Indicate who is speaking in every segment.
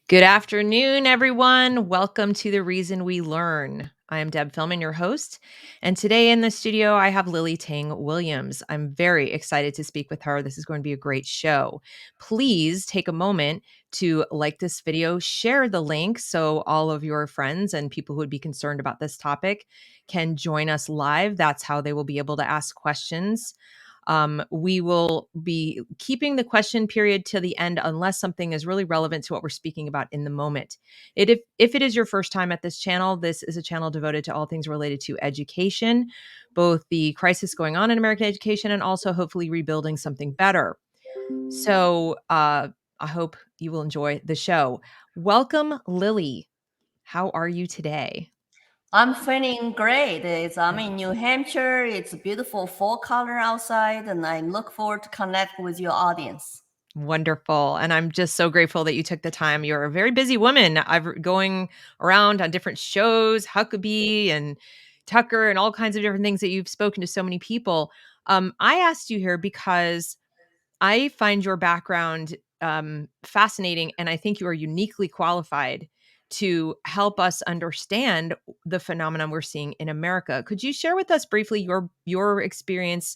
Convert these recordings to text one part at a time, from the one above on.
Speaker 1: Good afternoon, everyone. Welcome to The Reason We Learn. I am Deb Fillman, your host. And today in the studio, I have Lily Tang Williams. I'm very excited to speak with her. This is going to be a great show. Please take a moment to like this video, share the link so all of your friends and people who would be concerned about this topic can join us live. That's how they will be able to ask questions. We will be keeping the question period to the end unless something is really relevant to what we're speaking about in the moment. If it is your first time at this channel, this is a channel devoted to all things related to education, both the crisis going on in American education and also hopefully rebuilding something better. So I hope you will enjoy the show. Welcome, Lily. How are you today?
Speaker 2: I'm feeling great. I'm in New Hampshire. It's beautiful fall color outside, and I look forward to connect with your audience.
Speaker 1: Wonderful. And I'm just so grateful that you took the time. You're a very busy woman. I've going around on different shows, Huckabee and Tucker and all kinds of different things that you've spoken to so many people. I asked you here because I find your background fascinating, and I think you are uniquely qualified to help us understand the phenomenon we're seeing in America. Could you share with us briefly your experience,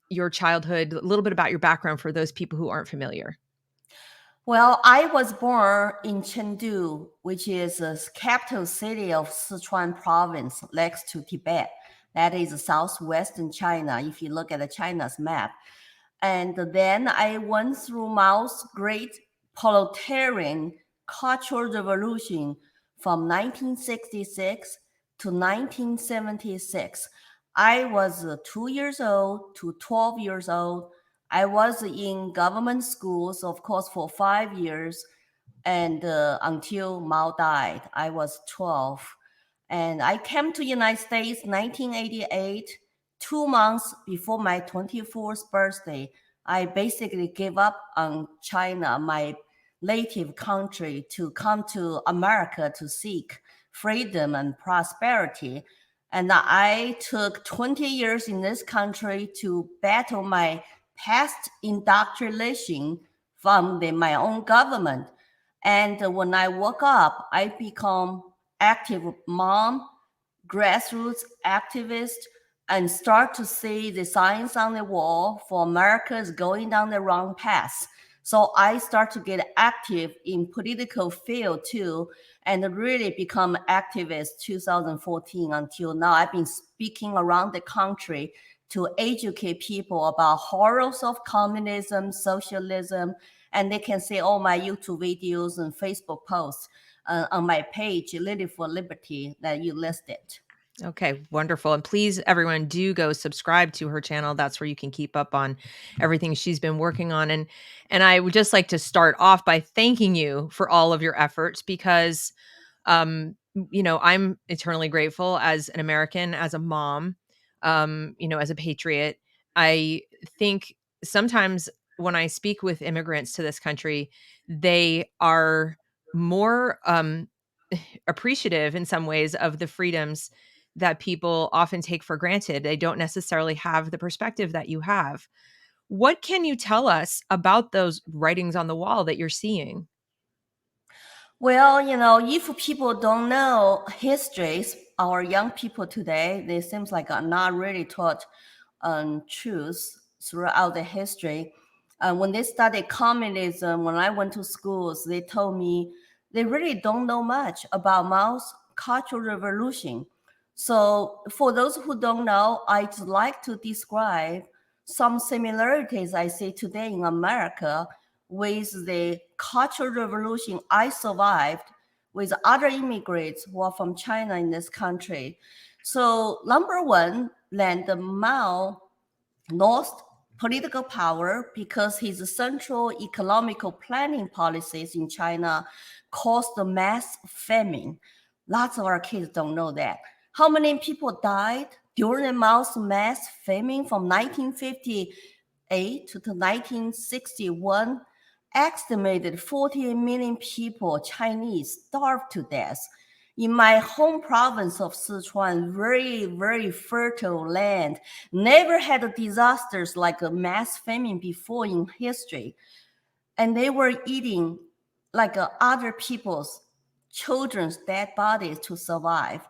Speaker 1: your childhood, a little bit about your background for those people who aren't familiar?
Speaker 2: Well, I was born in Chengdu, which is the capital city of Sichuan province next to Tibet. That is southwestern China, if you look at China's map. And then I went through Mao's great proletarian cultural revolution from 1966 to 1976. I was 2 years old to 12 years old. I was in government schools, of course, for 5 years, and until Mao died, I was 12. And I came to United States 1988, 2 months before my 24th birthday. I basically gave up on China, my native country, to come to America to seek freedom and prosperity. And I took 20 years in this country to battle my past indoctrination from my own government. And when I woke up, I become active mom, grassroots activist, and start to see the signs on the wall for America is going down the wrong path. So I start to get active in political field too, and really become activist 2014 until now. I've been speaking around the country to educate people about horrors of communism, socialism, and they can see all my YouTube videos and Facebook posts on my page, Lily for Liberty, that you listed.
Speaker 1: Okay, wonderful. And please, everyone, do go subscribe to her channel. That's where you can keep up on everything she's been working on. And I would just like to start off by thanking you for all of your efforts because I'm eternally grateful as an American, as a mom, as a patriot. I think sometimes when I speak with immigrants to this country, they are more appreciative in some ways of the freedoms that people often take for granted. They don't necessarily have the perspective that you have. What can you tell us about those writings on the wall that you're seeing?
Speaker 2: Well, if people don't know histories, our young people today, they seems like are not really taught truth throughout the history. When they studied communism, when I went to schools, they told me they really don't know much about Mao's Cultural Revolution. So for those who don't know, I'd like to describe some similarities I see today in America with the Cultural Revolution I survived with other immigrants who are from China in this country. So number one, then the Mao lost political power because his central economical planning policies in China caused the mass famine. Lots of our kids don't know that. How many people died during the Mao's mass famine from 1958 to 1961? Estimated 40 million people, Chinese, starved to death. In my home province of Sichuan, very, very fertile land, never had disasters like a mass famine before in history. And they were eating like other people's children's dead bodies to survive.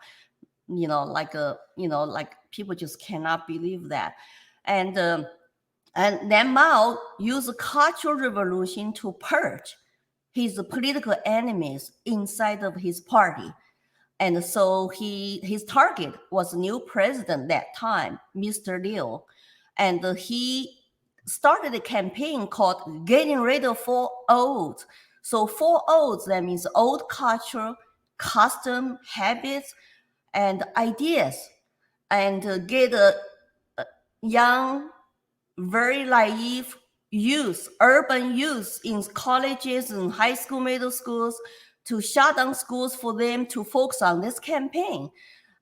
Speaker 2: Like people just cannot believe that. And then Mao used Cultural Revolution to purge his political enemies inside of his party. And so his target was new president that time, Mr. Liu. And he started a campaign called Getting Rid of Four Olds. So four olds, that means old culture, custom, habits, and ideas. And get a young, very naive youth, urban youth in colleges and high school, middle schools to shut down schools for them to focus on this campaign.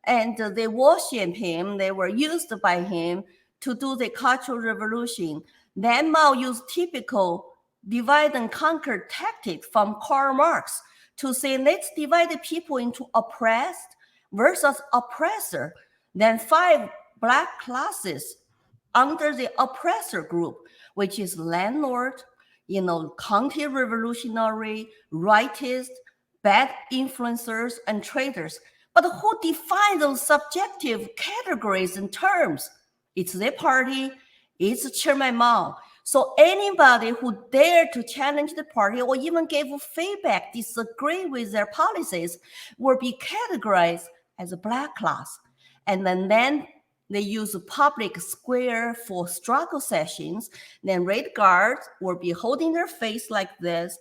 Speaker 2: And they worship him, they were used by him to do the Cultural Revolution. Then Mao used typical divide and conquer tactic from Karl Marx to say, let's divide the people into oppressed versus oppressor. Then 5 black classes under the oppressor group, which is landlord, counter-revolutionary, rightist, bad influencers, and traders. But who define those subjective categories and terms? It's the party, it's Chairman Mao. So anybody who dared to challenge the party or even gave feedback, disagree with their policies, will be categorized as a black class. And then they use a public square for struggle sessions. Then red guards will be holding their face like this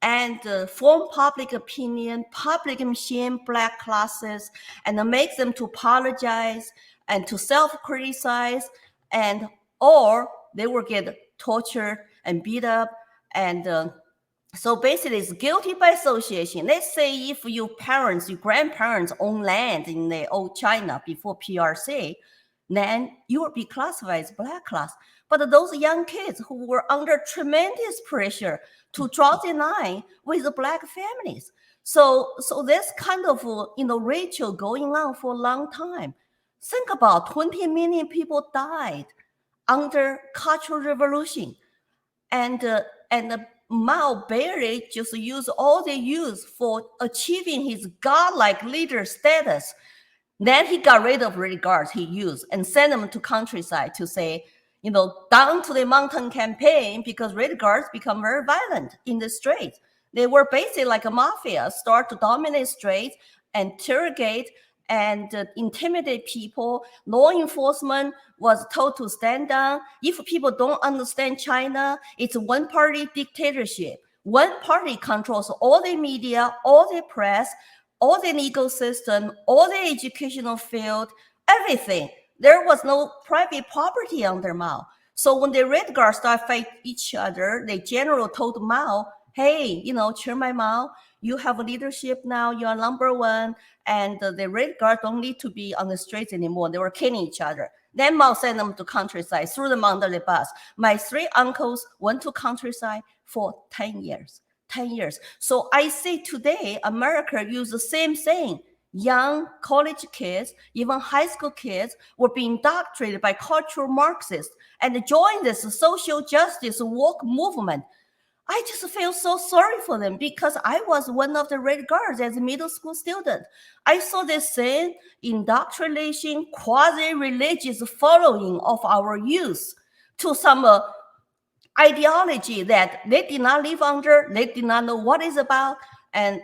Speaker 2: and form public opinion, public shame black classes, and make them to apologize and to self-criticize, and or they will get tortured and beat up. And so basically, it's guilty by association. Let's say if your parents, your grandparents own land in the old China before PRC, then you will be classified as black class. But those young kids who were under tremendous pressure to draw the line with the black families. So this kind of ritual going on for a long time. Think about 20 million people died under Cultural Revolution, and Mao barely just used all they used for achieving his godlike leader status. Then he got rid of red guards he used and sent them to countryside to say, down to the mountain campaign, because red guards become very violent in the streets. They were basically like a mafia, start to dominate streets, interrogate and intimidate people. Law enforcement was told to stand down. If people don't understand China, it's a one-party dictatorship. One party controls all the media, all the press, all the legal system, all the educational field, everything. There was no private property under Mao. So when the red guards started fighting each other, the general told Mao, hey, Chairman Mao, you have leadership now, you are number one, and the red guard don't need to be on the streets anymore. They were killing each other. Then Mao sent them to countryside, threw them under the bus. My 3 uncles went to countryside for 10 years. 10 years. So I see today, America use the same thing. Young college kids, even high school kids, were being indoctrinated by cultural Marxists and joined this social justice work movement. I just feel so sorry for them because I was one of the red guards as a middle school student. I saw the same indoctrination, quasi-religious following of our youth to some ideology that they did not live under, they did not know what it's about, and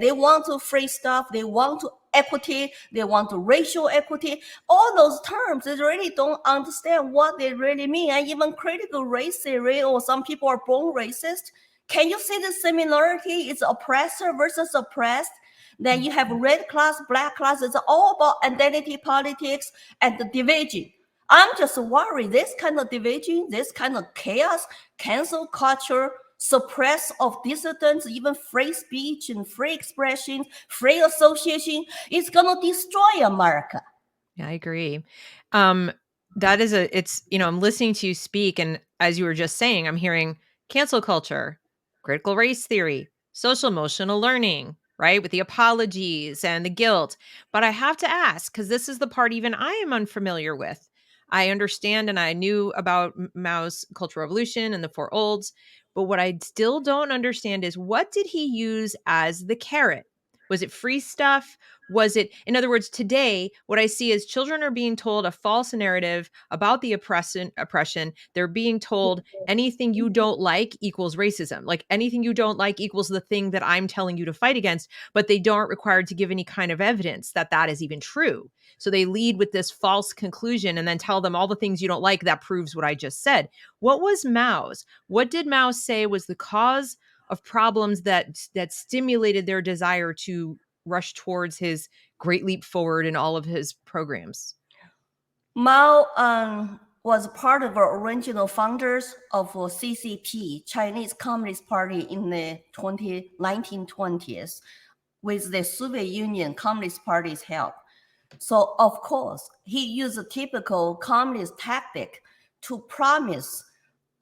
Speaker 2: they want to free stuff, they want to equity, they want to racial equity. All those terms, they really don't understand what they really mean. And even critical race theory, or some people are born racist. Can you see the similarity? It's oppressor versus oppressed. Then you have red class, black class. It's all about identity politics and the division. I'm just worried this kind of division, this kind of chaos, cancel culture, suppress of dissidents, even free speech and free expression, free association, is going to destroy America.
Speaker 1: Yeah, I agree. I'm listening to you speak, and as you were just saying, I'm hearing cancel culture, critical race theory, social emotional learning, right? With the apologies and the guilt. But I have to ask, because this is the part even I am unfamiliar with. I understand and I knew about Mao's Cultural Revolution and the Four Olds, but what I still don't understand is what did he use as the carrot? Was it free stuff? Was it, in other words, today, what I see is children are being told a false narrative about the oppression. They're being told anything you don't like equals racism. Like anything you don't like equals the thing that I'm telling you to fight against, but they don't required to give any kind of evidence that that is even true. So they lead with this false conclusion and then tell them all the things you don't like that proves what I just said. What was Mao's? What did Mao say was the cause of problems that stimulated their desire to rush towards his great leap forward in all of his programs?
Speaker 2: Mao was part of the original founders of CCP, Chinese Communist Party, in the 1920s, with the Soviet Union Communist Party's help. So, of course, he used a typical communist tactic to promise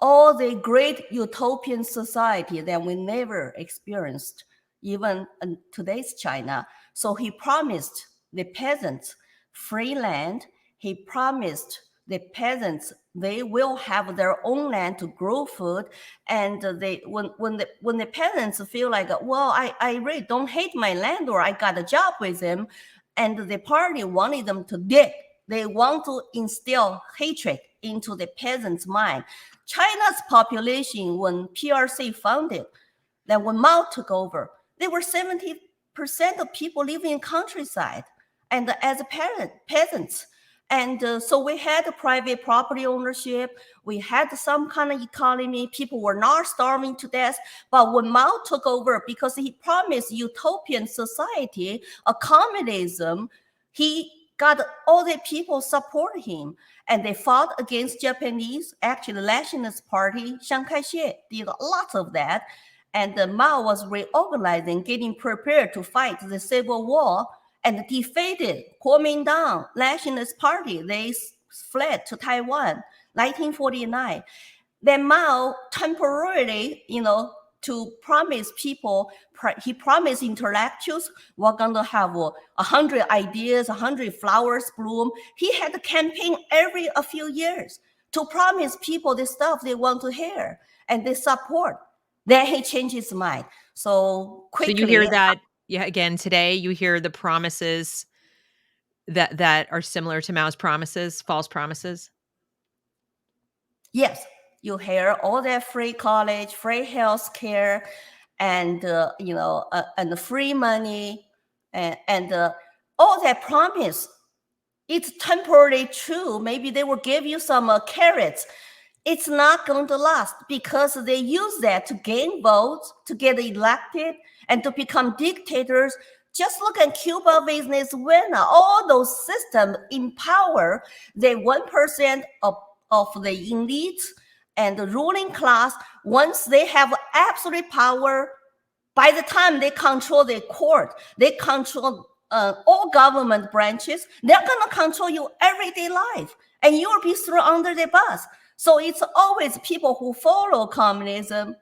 Speaker 2: all the great utopian society that we never experienced, even in today's China. So he promised the peasants free land. He promised the peasants they will have their own land to grow food, and when the peasants feel like, well, I really don't hate my land, or I got a job with them, and the party wanted them to dig. They want to instill hatred into the peasants' mind. China's population, when PRC founded, then when Mao took over, there were 70% of people living in countryside and as peasants. And so we had private property ownership. We had some kind of economy. People were not starving to death. But when Mao took over, because he promised utopian society, a communism, he got all the people support him. And they fought against Japanese. Actually, the Nationalist Party, Chiang Kai-shek, did lots of that. And Mao was reorganizing, getting prepared to fight the Civil War, and defeated Kuomintang Nationalist Party. They fled to Taiwan, 1949. Then Mao temporarily, to promise people, he promised intellectuals, we're going to have 100 ideas, 100 flowers bloom. He had a campaign every a few years to promise people the stuff they want to hear and they support. Then he changed his mind. So quickly.
Speaker 1: So you hear that, yeah, again, today you hear the promises that are similar to Mao's promises, false promises?
Speaker 2: Yes, you hear all that free college, free health care, and and free money, and all that promise. It's temporarily true. Maybe they will give you some carrots. It's not going to last because they use that to gain votes, to get elected, and to become dictators. Just look at Cuba, Venezuela. All those systems empower the 1% of the elite and the ruling class. Once they have absolute power, by the time they control the court, they control all government branches, they're going to control your everyday life, and you'll be thrown under the bus. So it's always people who follow communism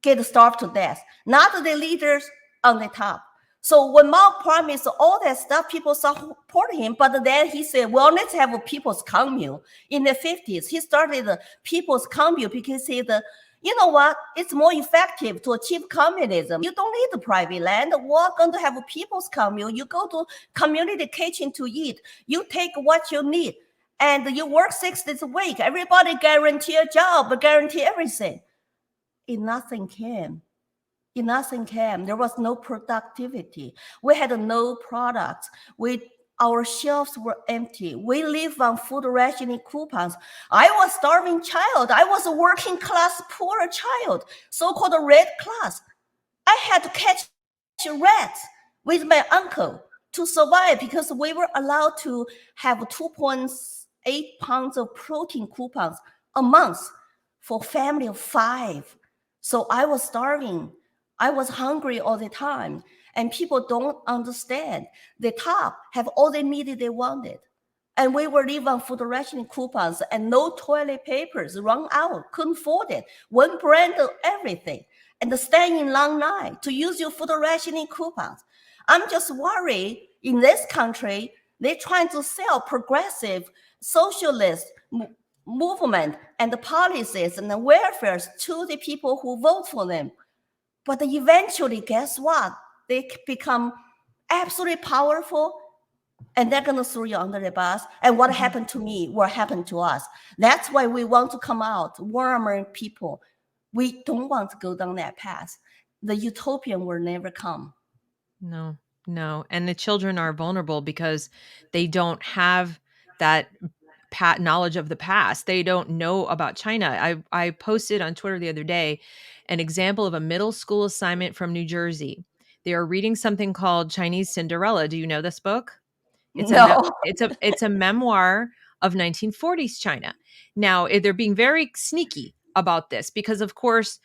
Speaker 2: get starved to death, not the leaders on the top. So when Mao promised all that stuff, people support him. But then he said, well, let's have a people's commune. In the 50s, he started the people's commune because he said, you know what? It's more effective to achieve communism. You don't need the private land. We're going to have a people's commune. You go to community kitchen to eat. You take what you need. And you work 6 days a week. Everybody guarantee a job, guarantee everything. Nothing came. Nothing came. There was no productivity. We had no products. Our shelves were empty. We lived on food rationing coupons. I was a starving child. I was a working class poor child, so-called red class. I had to catch rats with my uncle to survive because we were allowed to have 2.8 pounds of protein coupons a month for a family of 5. So I was starving. I was hungry all the time, and people don't understand. The top have all the meat they wanted, and we were living on food rationing coupons and no toilet papers, run out, couldn't afford it. One brand of everything, and stand in long line to use your food rationing coupons. I'm just worried in this country, they're trying to sell progressive socialist movement and the policies and the welfare to the people who vote for them. But eventually, guess what? They become absolutely powerful, and they're going to throw you under the bus. And what happened to me will happen to us. That's why we want to come out, warmer people. We don't want to go down that path. The utopian will never come.
Speaker 1: No. And the children are vulnerable because they don't have that knowledge of the past. They don't know about China. I posted on Twitter the other day an example of a middle school assignment from New Jersey. They are reading something called Chinese Cinderella. Do you know this book?
Speaker 2: No.
Speaker 1: It's a memoir of 1940s China. Now, they're being very sneaky about this because, of course,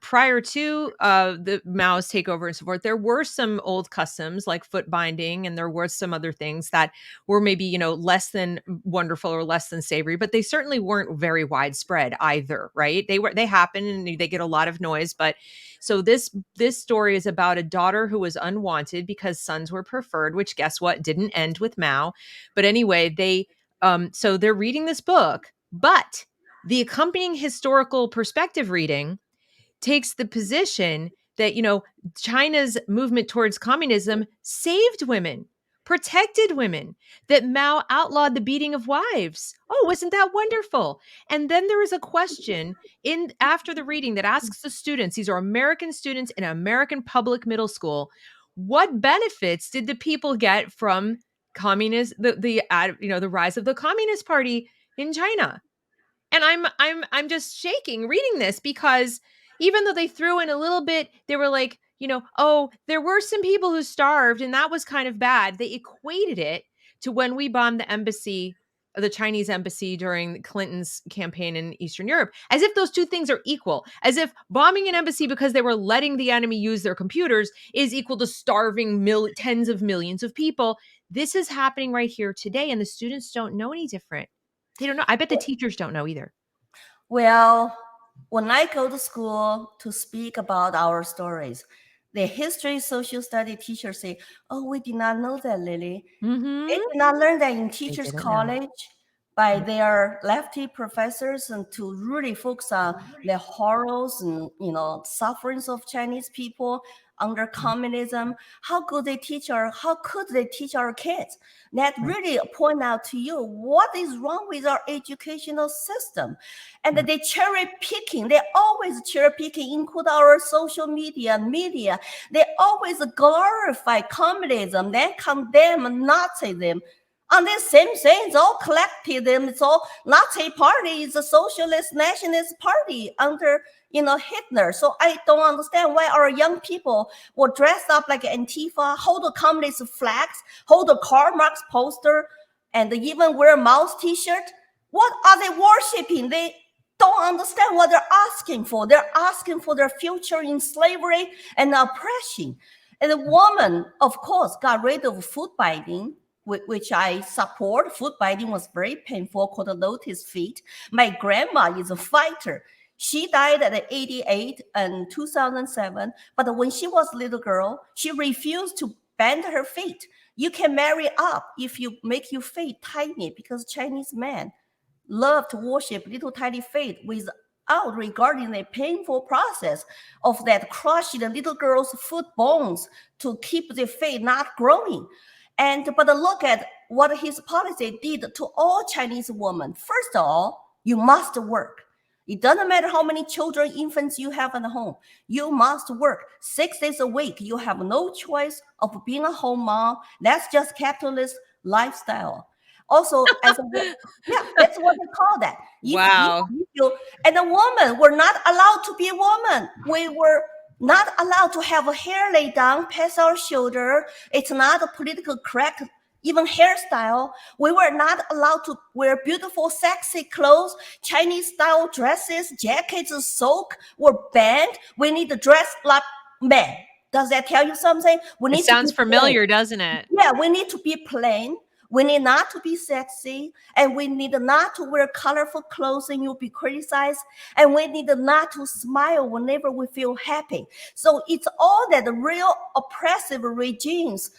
Speaker 1: prior to the Mao's takeover and so forth, there were some old customs like foot binding, and there were some other things that were maybe, less than wonderful or less than savory, but they certainly weren't very widespread either, right? They happen and they get a lot of noise, but so this story is about a daughter who was unwanted because sons were preferred, which guess what? Didn't end with Mao. But anyway, so they're reading this book, but the accompanying historical perspective reading takes the position that, China's movement towards communism saved women, protected women, that Mao outlawed the beating of wives. Oh, isn't that wonderful? And then there is a question after the reading that asks the students, these are American students in an American public middle school, what benefits did the people get from the rise of the Communist Party in China? And I'm just shaking reading this because even though they threw in a little bit, they were like, oh, there were some people who starved and that was kind of bad. They equated it to when we bombed the Chinese embassy during Clinton's campaign in Eastern Europe, as if those two things are equal, as if bombing an embassy because they were letting the enemy use their computers is equal to starving tens of millions of people. This is happening right here today, and the students don't know any different. They don't know. I bet the teachers don't know either.
Speaker 2: Well, when I go to school to speak about our stories, the history social study teachers say, oh, we did not know that, Lily.
Speaker 1: Mm-hmm.
Speaker 2: They did not learn that in teachers' college by their lefty professors, and to really focus on the horrors and sufferings of Chinese people under communism. How could they teach our kids? That really point out to you what is wrong with our educational system. And they cherry picking, they always cherry picking, include our social media. They always glorify communism, then condemn Nazism. And the same thing, it's all collected. It's all Nazi party is a socialist nationalist party under Hitler. So I don't understand why our young people will dress up like Antifa, hold the communist flags, hold the Karl Marx poster, and even wear Mao's t-shirt. What are they worshiping? They don't understand what they're asking for. They're asking for their future in slavery and oppression. And the woman, of course, got rid of foot binding, which I support. Foot binding was very painful, called a lotus feet. My grandma is a fighter. She died at 88 in 2007. But when she was a little girl, she refused to bend her feet. You can marry up if you make your feet tiny, because Chinese men love to worship little tiny feet without regarding the painful process of that crushing the little girl's foot bones to keep the feet not growing. But look at what his policy did to all Chinese women. First of all, you must work. It doesn't matter how many children, infants you have at home. You must work 6 days a week. You have no choice of being a home mom. That's just capitalist lifestyle. Also, that's what they call that.
Speaker 1: Wow.
Speaker 2: And a woman, we're not allowed to be a woman. We were not allowed to have a hair laid down past our shoulder. It's not a political correct, even hairstyle. We were not allowed to wear beautiful, sexy clothes, Chinese style dresses, jackets, soak were banned. We need to dress like men. Does that tell you something?
Speaker 1: It sounds familiar, doesn't it?
Speaker 2: Yeah, we need to be plain. We need not to be sexy, and we need not to wear colorful clothes and you'll be criticized, and we need not to smile whenever we feel happy. So it's all that the real oppressive regimes,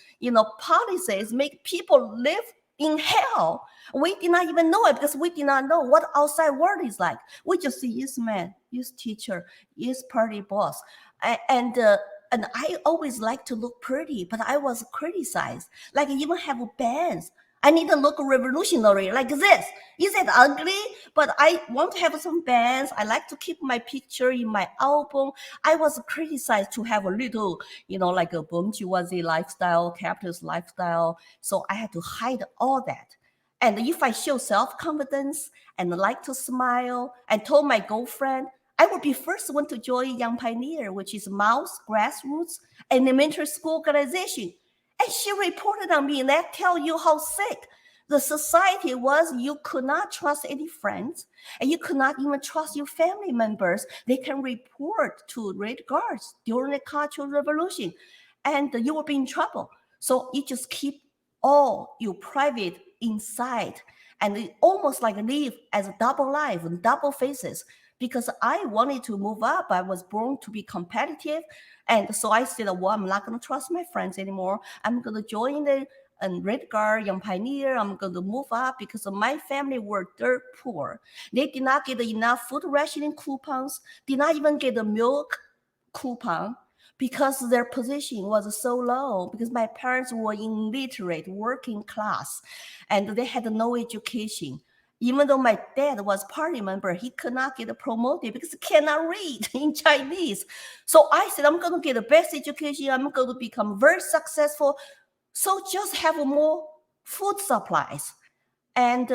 Speaker 2: policies make people live in hell. We did not even know it because we did not know what outside world is like. We just see yes man, yes teacher, yes party boss, and I always like to look pretty, but I was criticized. Like I even have bands. I need to look revolutionary like this. Is it ugly? But I want to have some bands. I like to keep my picture in my album. I was criticized to have a little, like a bourgeoisie lifestyle, capitalist lifestyle. So I had to hide all that. And if I show self-confidence and like to smile and told my girlfriend, I would be first one to join Young Pioneer, which is Mao's grassroots elementary school organization. And she reported on me, and that tell you how sick the society was. You could not trust any friends, and you could not even trust your family members. They can report to Red Guards during the Cultural Revolution, and you will be in trouble. So you just keep all your private inside, and it almost like live as a double life and double faces. Because I wanted to move up. I was born to be competitive. And so I said, well, I'm not going to trust my friends anymore. I'm going to join the Red Guard, Young Pioneer. I'm going to move up because my family were dirt poor. They did not get enough food rationing coupons, did not even get a milk coupon because their position was so low, because my parents were illiterate, working class, and they had no education. Even though my dad was party member, he could not get promoted because he cannot read in Chinese. So I said, I'm going to get the best education. I'm going to become very successful. So just have more food supplies. And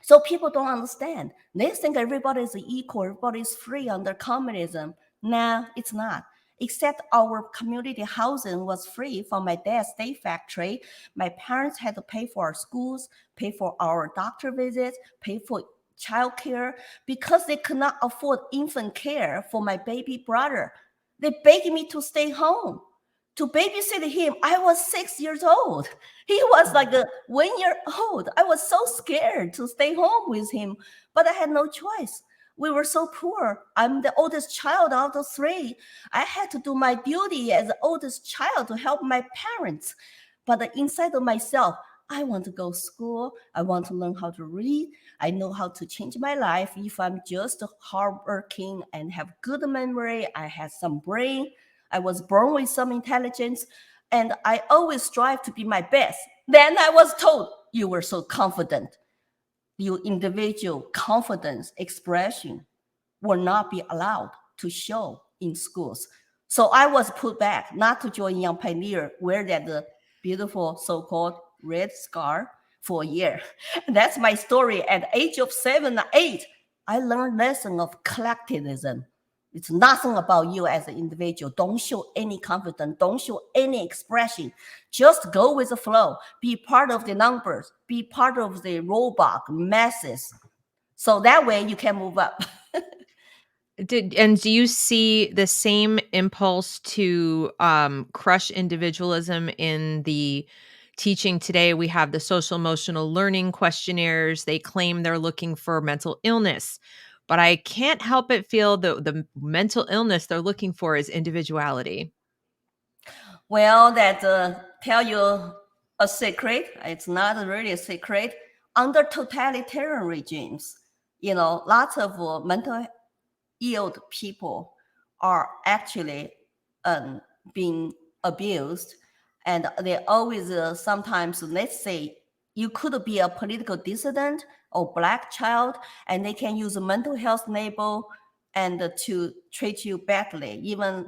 Speaker 2: so people don't understand. They think everybody is equal, everybody is free under communism. No, it's not. Except our community housing was free from my dad's state factory. My parents had to pay for our schools, pay for our doctor visits, pay for childcare because they could not afford infant care for my baby brother. They begged me to stay home to babysit him. I was 6 years old. He was like 1 year old. I was so scared to stay home with him, but I had no choice. We were so poor. I'm the oldest child out of three. I had to do my duty as the oldest child to help my parents. But inside of myself, I want to go to school. I want to learn how to read. I know how to change my life if I'm just hardworking and have good memory. I have some brain. I was born with some intelligence, and I always strive to be my best. Then I was told, you were so confident. Your individual confidence expression will not be allowed to show in schools. So I was put back not to join Young Pioneer, wear that beautiful so-called red scar for a year. That's my story. At the age of 7 or 8, I learned lesson of collectivism. It's nothing about you as an individual. Don't show any confidence. Don't show any expression. Just go with the flow. Be part of the numbers. Be part of the robot masses. So that way you can move up.
Speaker 1: Do you see the same impulse to crush individualism in the teaching today? We have the social emotional learning questionnaires. They claim they're looking for mental illness, but I can't help but feel the mental illness they're looking for is individuality.
Speaker 2: Well, that tell you a secret. It's not really a secret. Under totalitarian regimes, lots of mental ill people are actually being abused, and they always sometimes, let's say you could be a political dissident or black child, and they can use a mental health label and to treat you badly, even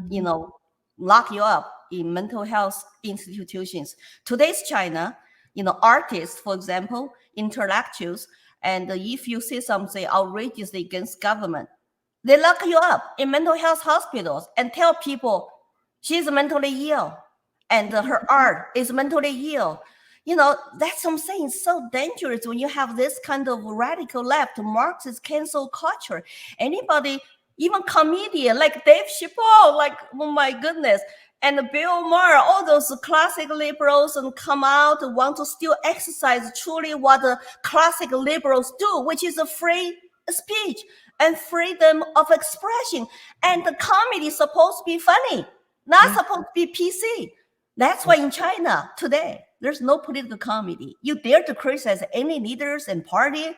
Speaker 2: lock you up in mental health institutions. Today's China, artists, for example, intellectuals, and if you say something outrageous against government, they lock you up in mental health hospitals and tell people she's mentally ill and her art is mentally ill. That's what I'm saying. It's so dangerous when you have this kind of radical left Marxist cancel culture. Anybody Even comedian like Dave Chappelle, like, oh my goodness, and Bill Maher, all those classic liberals and come out and want to still exercise truly what the classic liberals do, which is a free speech and freedom of expression. And the comedy is supposed to be funny, not
Speaker 1: Yeah.
Speaker 2: supposed to be PC. That's why in China today, there's no political comedy. You dare to criticize any leaders and party,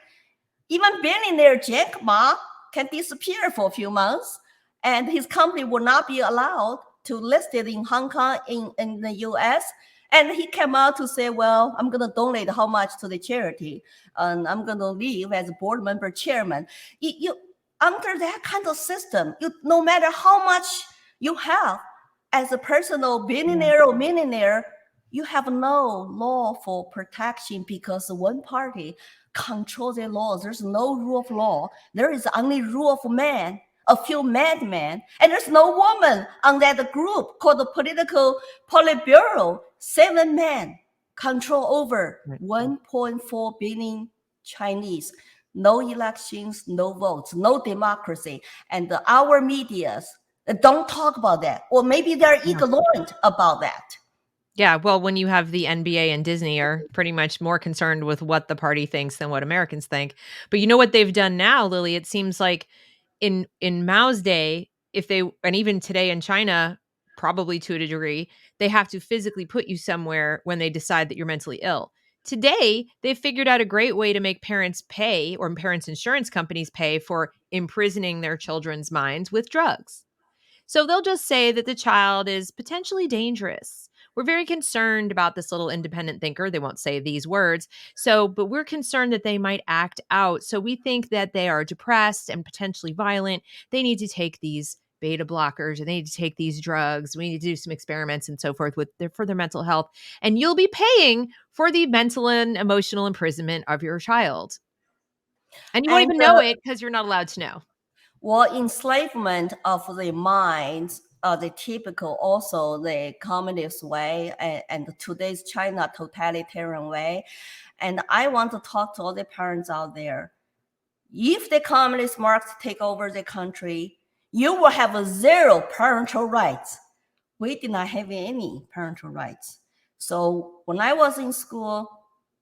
Speaker 2: even billionaire Jack Ma can disappear for a few months, and his company will not be allowed to list it in Hong Kong, in the US. And he came out to say, well, I'm going to donate how much to the charity, and I'm going to leave as a board member chairman. Under that kind of system, no matter how much you have as a personal billionaire or millionaire, you have no lawful protection because one party control their laws. There's no rule of law. There is only rule of man, a few madmen, and there's no woman on that group called the political Politburo. 7 men control over 1.4 billion Chinese. No elections, no votes, no democracy. And our medias don't talk about that. Or maybe they're ignorant about that.
Speaker 1: Yeah, well, when you have the NBA and Disney are pretty much more concerned with what the party thinks than what Americans think. But you know what they've done now, Lily? It seems like in Mao's day, if they and even today in China, probably to a degree, they have to physically put you somewhere when they decide that you're mentally ill. Today, they've figured out a great way to make parents pay or parents' insurance companies pay for imprisoning their children's minds with drugs. So they'll just say that the child is potentially dangerous. We're very concerned about this little independent thinker. They won't say these words. But we're concerned that they might act out. So we think that they are depressed and potentially violent. They need to take these beta blockers or they need to take these drugs. We need to do some experiments and so forth for their mental health. And you'll be paying for the mental and emotional imprisonment of your child. And you won't
Speaker 2: And
Speaker 1: even know it because you're not allowed to know.
Speaker 2: well, enslavement of the mind, the typical also the communist way, and today's China totalitarian way. And I want to talk to all the parents out there. If the communist Marxists take over the country, you will have a zero parental rights. We did not have any parental rights. So when I was in school,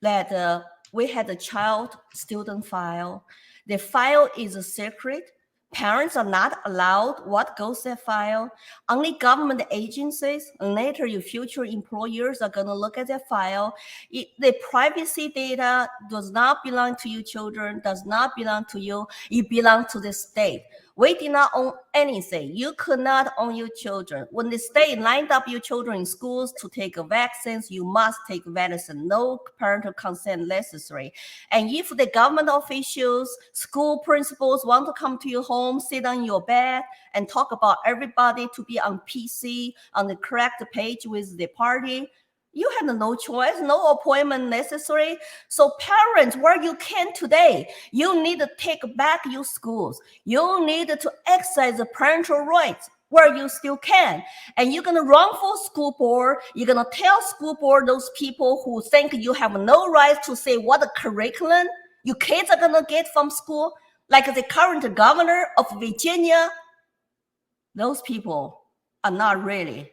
Speaker 2: that we had a child student file. The file is a secret. Parents are not allowed what goes in that file. Only government agencies and later your future employers are going to look at that file. The privacy data does not belong to you children, does not belong to you. It belongs to the state. We did not own anything. You could not own your children. When the state lined up your children in schools to take vaccines, you must take medicine. No parental consent necessary. And if the government officials, school principals want to come to your home, sit on your bed, and talk about everybody to be on PC, on the correct page with the party, you have no choice, no appointment necessary. So parents, where you can today, you need to take back your schools. You need to exercise the parental rights where you still can. And you're going to run for school board. You're going to tell school board those people who think you have no right to say what the curriculum your kids are going to get from school, like the current governor of Virginia. Those people are not really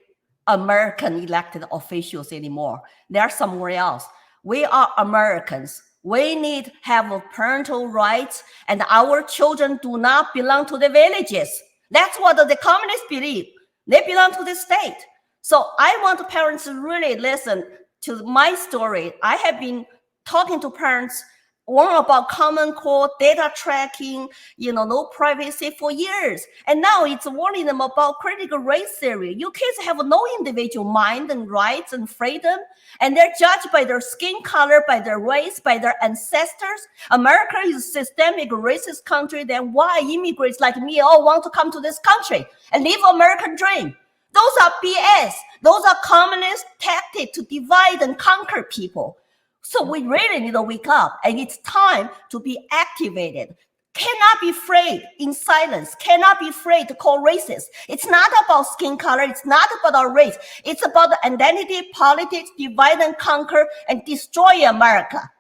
Speaker 2: American elected officials anymore. They're somewhere else. We are Americans. We need to have parental rights, and our children do not belong to the villages. That's what the communists believe. They belong to the state. So I want parents to really listen to my story. I have been talking to parents warn about Common Core, data tracking, no privacy for years. And now it's warning them about critical race theory. You kids have no individual mind and rights and freedom, and they're judged by their skin color, by their race, by their ancestors. America is a systemic racist country. Then why immigrants like me all want to come to this country and live American dream? Those are BS. Those are communist tactics to divide and conquer people. So we really need to wake up, and it's time to be activated. Cannot be afraid in silence, cannot be afraid to call racist. It's not about skin color, it's not about our race. It's about the identity, politics, divide and conquer, and destroy America.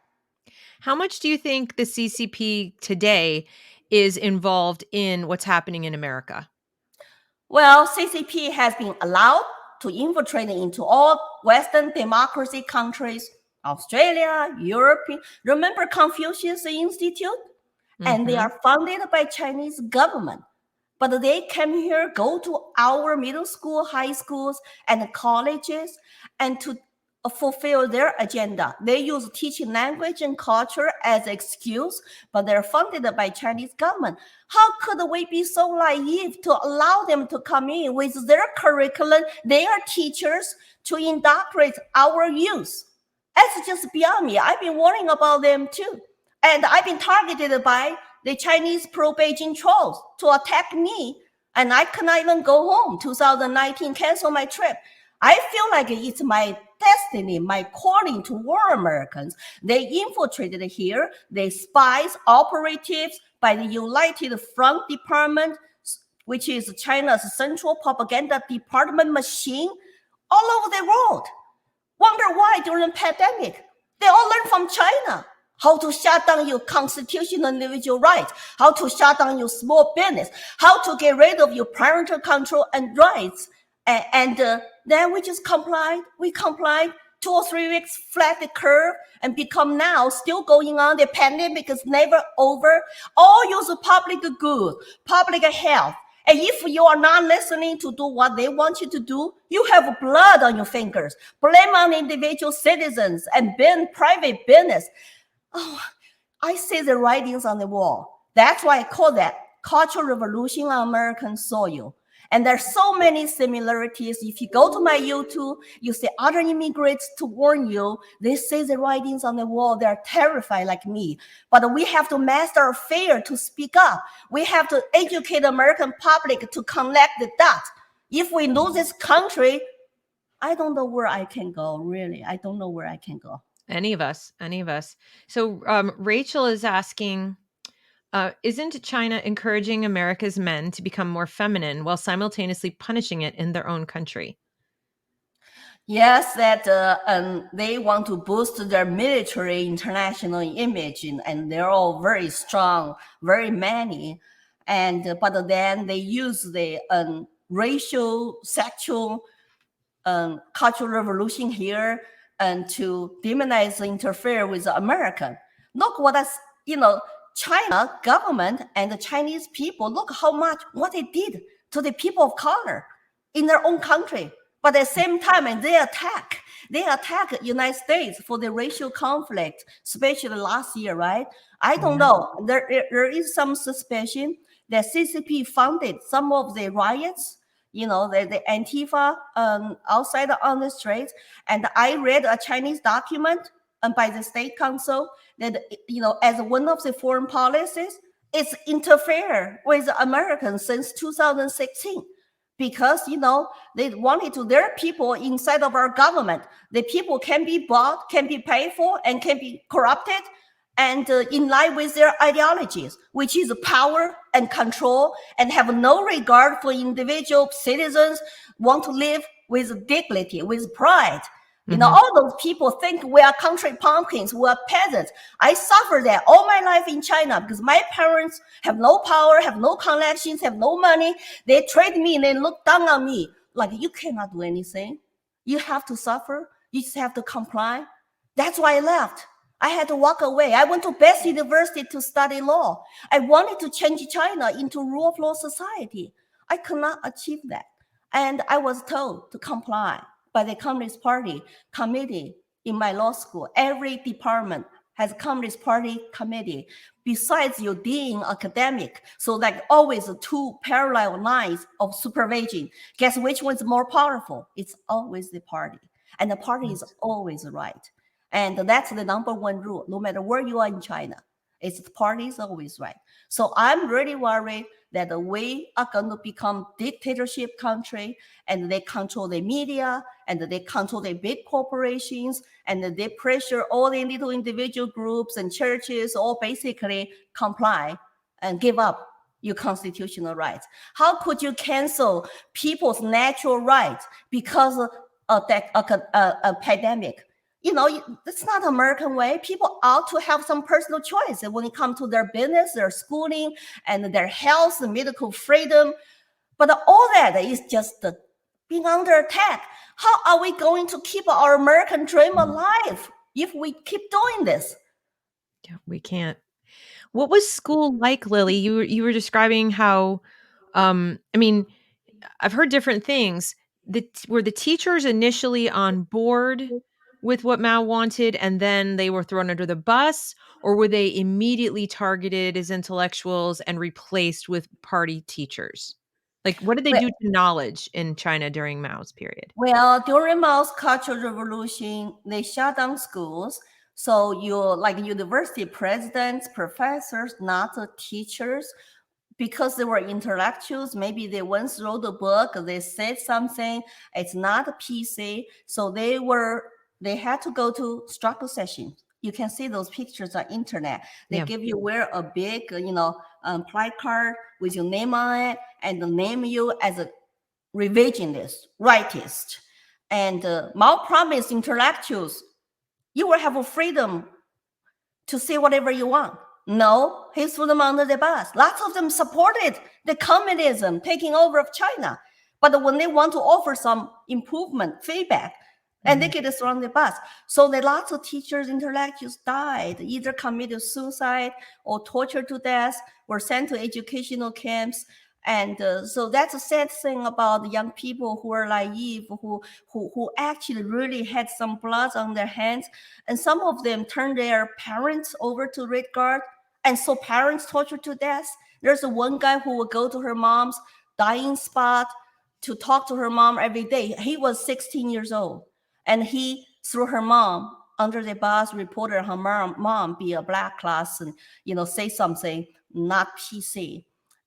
Speaker 1: How much do you think the CCP today is involved in what's happening in America?
Speaker 2: Well, CCP has been allowed to infiltrate into all Western democracy countries, Australia, Europe. Remember Confucius Institute? And they are funded by Chinese government. But they came here, go to our middle school, high schools, and colleges, and to fulfill their agenda. They use teaching language and culture as excuse, but they're funded by Chinese government. How could we be so naive to allow them to come in with their curriculum, their teachers, to indoctrinate our youth? That's just beyond me. I've been worrying about them too. And I've been targeted by the Chinese pro-Beijing trolls to attack me, and I cannot even go home. 2019, cancel my trip. I feel like it's my destiny, my calling to war Americans. They infiltrated here. They spies, operatives by the United Front Department, which is China's central propaganda department machine, all over the world. Wonder why during the pandemic, they all learned from China. How to shut down your constitutional individual rights, how to shut down your small business, how to get rid of your parental control and rights. And then we just complied. We complied 2 or 3 weeks, flat the curve, and become now still going on. The pandemic is never over. All use public good, public health. And if you are not listening to do what they want you to do, you have blood on your fingers. Blame on individual citizens and private business. Oh, I see the writings on the wall. That's why I call that cultural revolution on American soil. And there's so many similarities. If you go to my YouTube, you see other immigrants to warn you. They see the writings on the wall. They're terrified like me. But we have to master our fear to speak up. We have to educate the American public to connect the dots. If we lose this country, I don't know where I can go, really. I don't know where I can go.
Speaker 1: Any of us. So Rachel is asking, isn't China encouraging America's men to become more feminine while simultaneously punishing it in their own country?
Speaker 2: Yes, that they want to boost their military international image, and they're all very strong, very many. But then they use the racial, sexual, cultural revolution here and to demonize, interfere with America. Look what China government and the Chinese people, look what they did to the people of color in their own country. But at the same time, and they attack the United States for the racial conflict, especially last year, right? I don't know. There is some suspicion that CCP funded some of the riots, the Antifa outside on the streets. And I read a Chinese document by the State Council that, as one of the foreign policies, it's interfere with Americans since 2016. Because, they wanted to, their people inside of our government, the people can be bought, can be paid for, and can be corrupted, and in line with their ideologies, which is power and control, and have no regard for individual citizens, want to live with dignity, with pride. All those people think we are country pumpkins, we are peasants. I suffered that all my life in China because my parents have no power, have no connections, have no money. They trade me and they look down on me like, you cannot do anything. You have to suffer. You just have to comply. That's why I left. I had to walk away. I went to Best University to study law. I wanted to change China into rule of law society. I could not achieve that. And I was told to comply by the Communist Party committee in my law school. Every department has a Communist Party committee besides your dean academic. So like always 2 parallel lines of supervision. Guess which one's more powerful? It's always the party. And the party is always right. And that's the number 1 rule, no matter where you are in China. It's the party is always right. So I'm really worried that we are going to become dictatorship country, and they control the media, and they control the big corporations, and they pressure all the little individual groups and churches all basically comply and give up your constitutional rights. How could you cancel people's natural rights because of a pandemic? It's not American way. People ought to have some personal choice when it comes to their business, their schooling, and their health, and medical freedom. But all that is just being under attack. How are we going to keep our American dream alive if we keep doing this?
Speaker 1: Yeah, we can't. What was school like, Lily? You were describing how, I mean, I've heard different things. Were the teachers initially on board with what Mao wanted, and then they were thrown under the bus, or were they immediately targeted as intellectuals and replaced with party teachers? Like, what did they
Speaker 2: Well,
Speaker 1: do to knowledge in China during Mao's period?
Speaker 2: Well, during Mao's Cultural Revolution, they shut down schools. So you like university presidents, professors, not the teachers, because they were intellectuals. Maybe they once wrote a book, they said something. It's not a PC, so they had to go to struggle sessions. You can see those pictures on internet. They
Speaker 1: Yeah.
Speaker 2: give you wear a big, placard with your name on it, and they name you as a revisionist, rightist. And Mao promised intellectuals, you will have a freedom to say whatever you want. No, he threw them under the bus. Lots of them supported the communism taking over of China. But when they want to offer some improvement, feedback, and they get thrown under the bus. So the lots of teachers, intellectuals died, either committed suicide or tortured to death, were sent to educational camps. And so that's a sad thing about the young people who are naive, who actually really had some blood on their hands. And some of them turned their parents over to Red Guard, and so parents tortured to death. There's one guy who would go to her mom's dying spot to talk to her mom every day. He was 16 years old, and he threw her mom under the bus, reported her mom be a black class and say something not PC.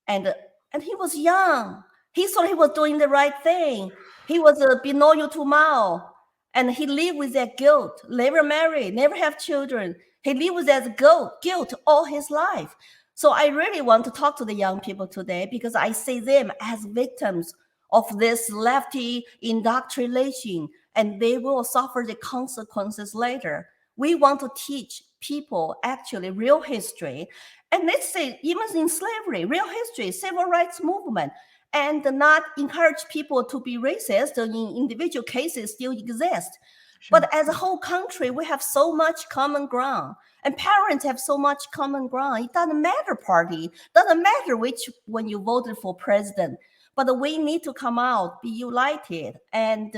Speaker 2: And he was young. He thought he was doing the right thing. He was be loyal to Mao. And he lived with that guilt, never marry, never have children. He lived with that guilt all his life. So I really want to talk to the young people today because I see them as victims of this lefty indoctrination, and they will suffer the consequences later. We want to teach people actually real history. And let's say, even in slavery, real history, civil rights movement, and not encourage people to be racist. In individual cases still exist.
Speaker 1: Sure.
Speaker 2: But as a whole country, we have so much common ground, and parents have so much common ground. It doesn't matter party, doesn't matter when you voted for president. But we need to come out, be united, and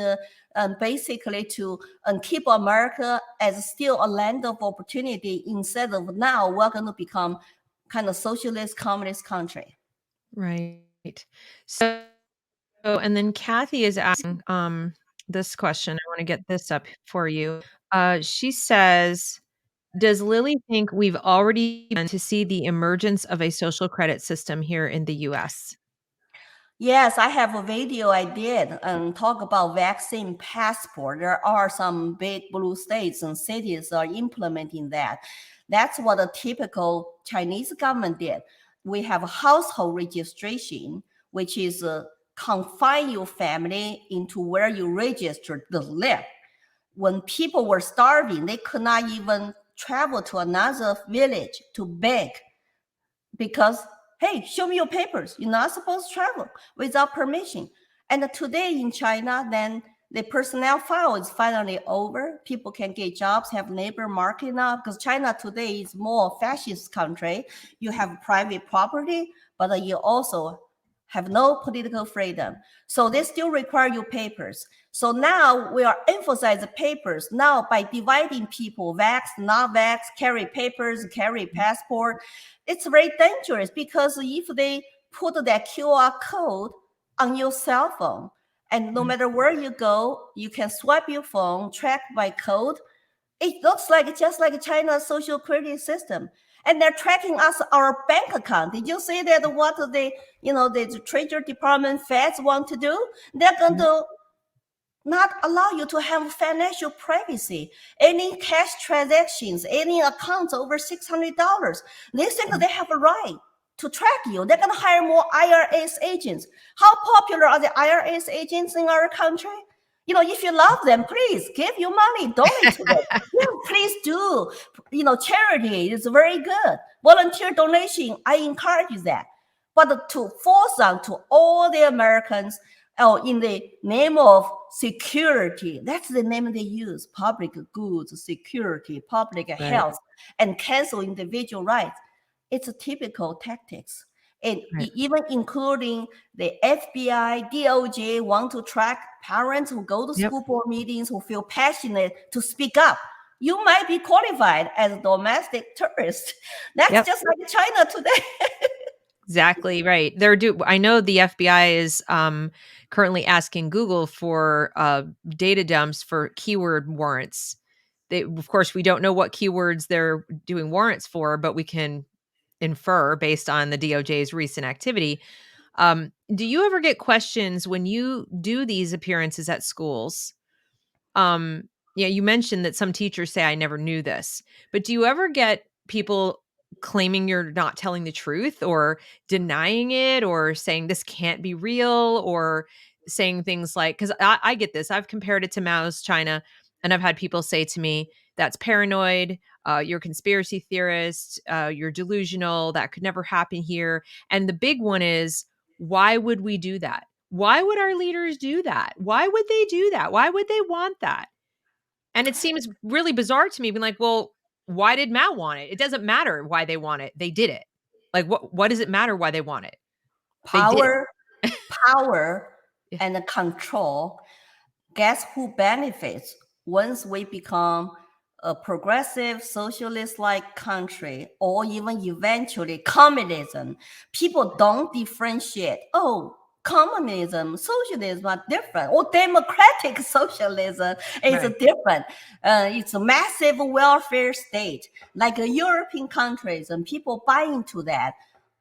Speaker 2: basically to keep America as still a land of opportunity instead of now we're going to become kind of socialist, communist country.
Speaker 1: Right. So, and then Kathy is asking this question. I want to get this up for you. She says, does Lily think we've already begun to see the emergence of a social credit system here in the US?
Speaker 2: Yes, I have a video I did and talk about vaccine passport. There are some big blue states and cities are implementing that. That's what a typical Chinese government did. We have a household registration, which is confine your family into where you registered to live. When people were starving, they could not even travel to another village to beg because, hey, show me your papers. You're not supposed to travel without permission. And today in China, then the personnel file is finally over. People can get jobs, have labor market now, because China today is more fascist country. You have private property, but you also have no political freedom. So they still require your papers. So now we are emphasizing papers. Now by dividing people, vax, not vax, carry papers, carry passport, it's very dangerous because if they put that QR code on your cell phone, and no matter where you go, you can swipe your phone, track by code. It looks like just like China's social credit system. And they're tracking us, our bank account. Did you see that what the Treasury Department, Feds want to do? They're going to not allow you to have financial privacy. Any cash transactions, any accounts over $600, they think that they have a right to track you. They're going to hire more IRS agents. How popular are the IRS agents in our country? If you love them, please give your money, donate to them. Yeah, please do. Charity is very good. Volunteer donation, I encourage that. But to force on to all the Americans, in the name of security, that's the name they use, public goods, security, public health, and cancel individual rights. It's a typical tactics. And even including the FBI, DOJ want to track parents who go to school board meetings, who feel passionate to speak up. You might be qualified as a domestic tourist. That's just like China today.
Speaker 1: Exactly right. I know the FBI is currently asking Google for data dumps for keyword warrants. Of course, we don't know what keywords they're doing warrants for, but we can infer based on the DOJ's recent activity. Do you ever get questions when you do these appearances at schools? You mentioned that some teachers say, I never knew this, but do you ever get people claiming you're not telling the truth or denying it or saying this can't be real or saying things like, because I get this, I've compared it to Mao's China, and I've had people say to me, that's paranoid, you're a conspiracy theorist, you're delusional, that could never happen here. And the big one is, why would we do that? Why would our leaders do that? Why would they do that? Why would they want that? And it seems really bizarre to me, being like, well, why did Mao want it? It doesn't matter why they want it. They did it. Like, what does it matter why they want it?
Speaker 2: Power and control. Guess who benefits once we become a progressive socialist-like country, or even eventually communism? People don't differentiate. Oh, communism, socialism are different, or democratic socialism is different. It's a massive welfare state, like European countries, and people buy into that.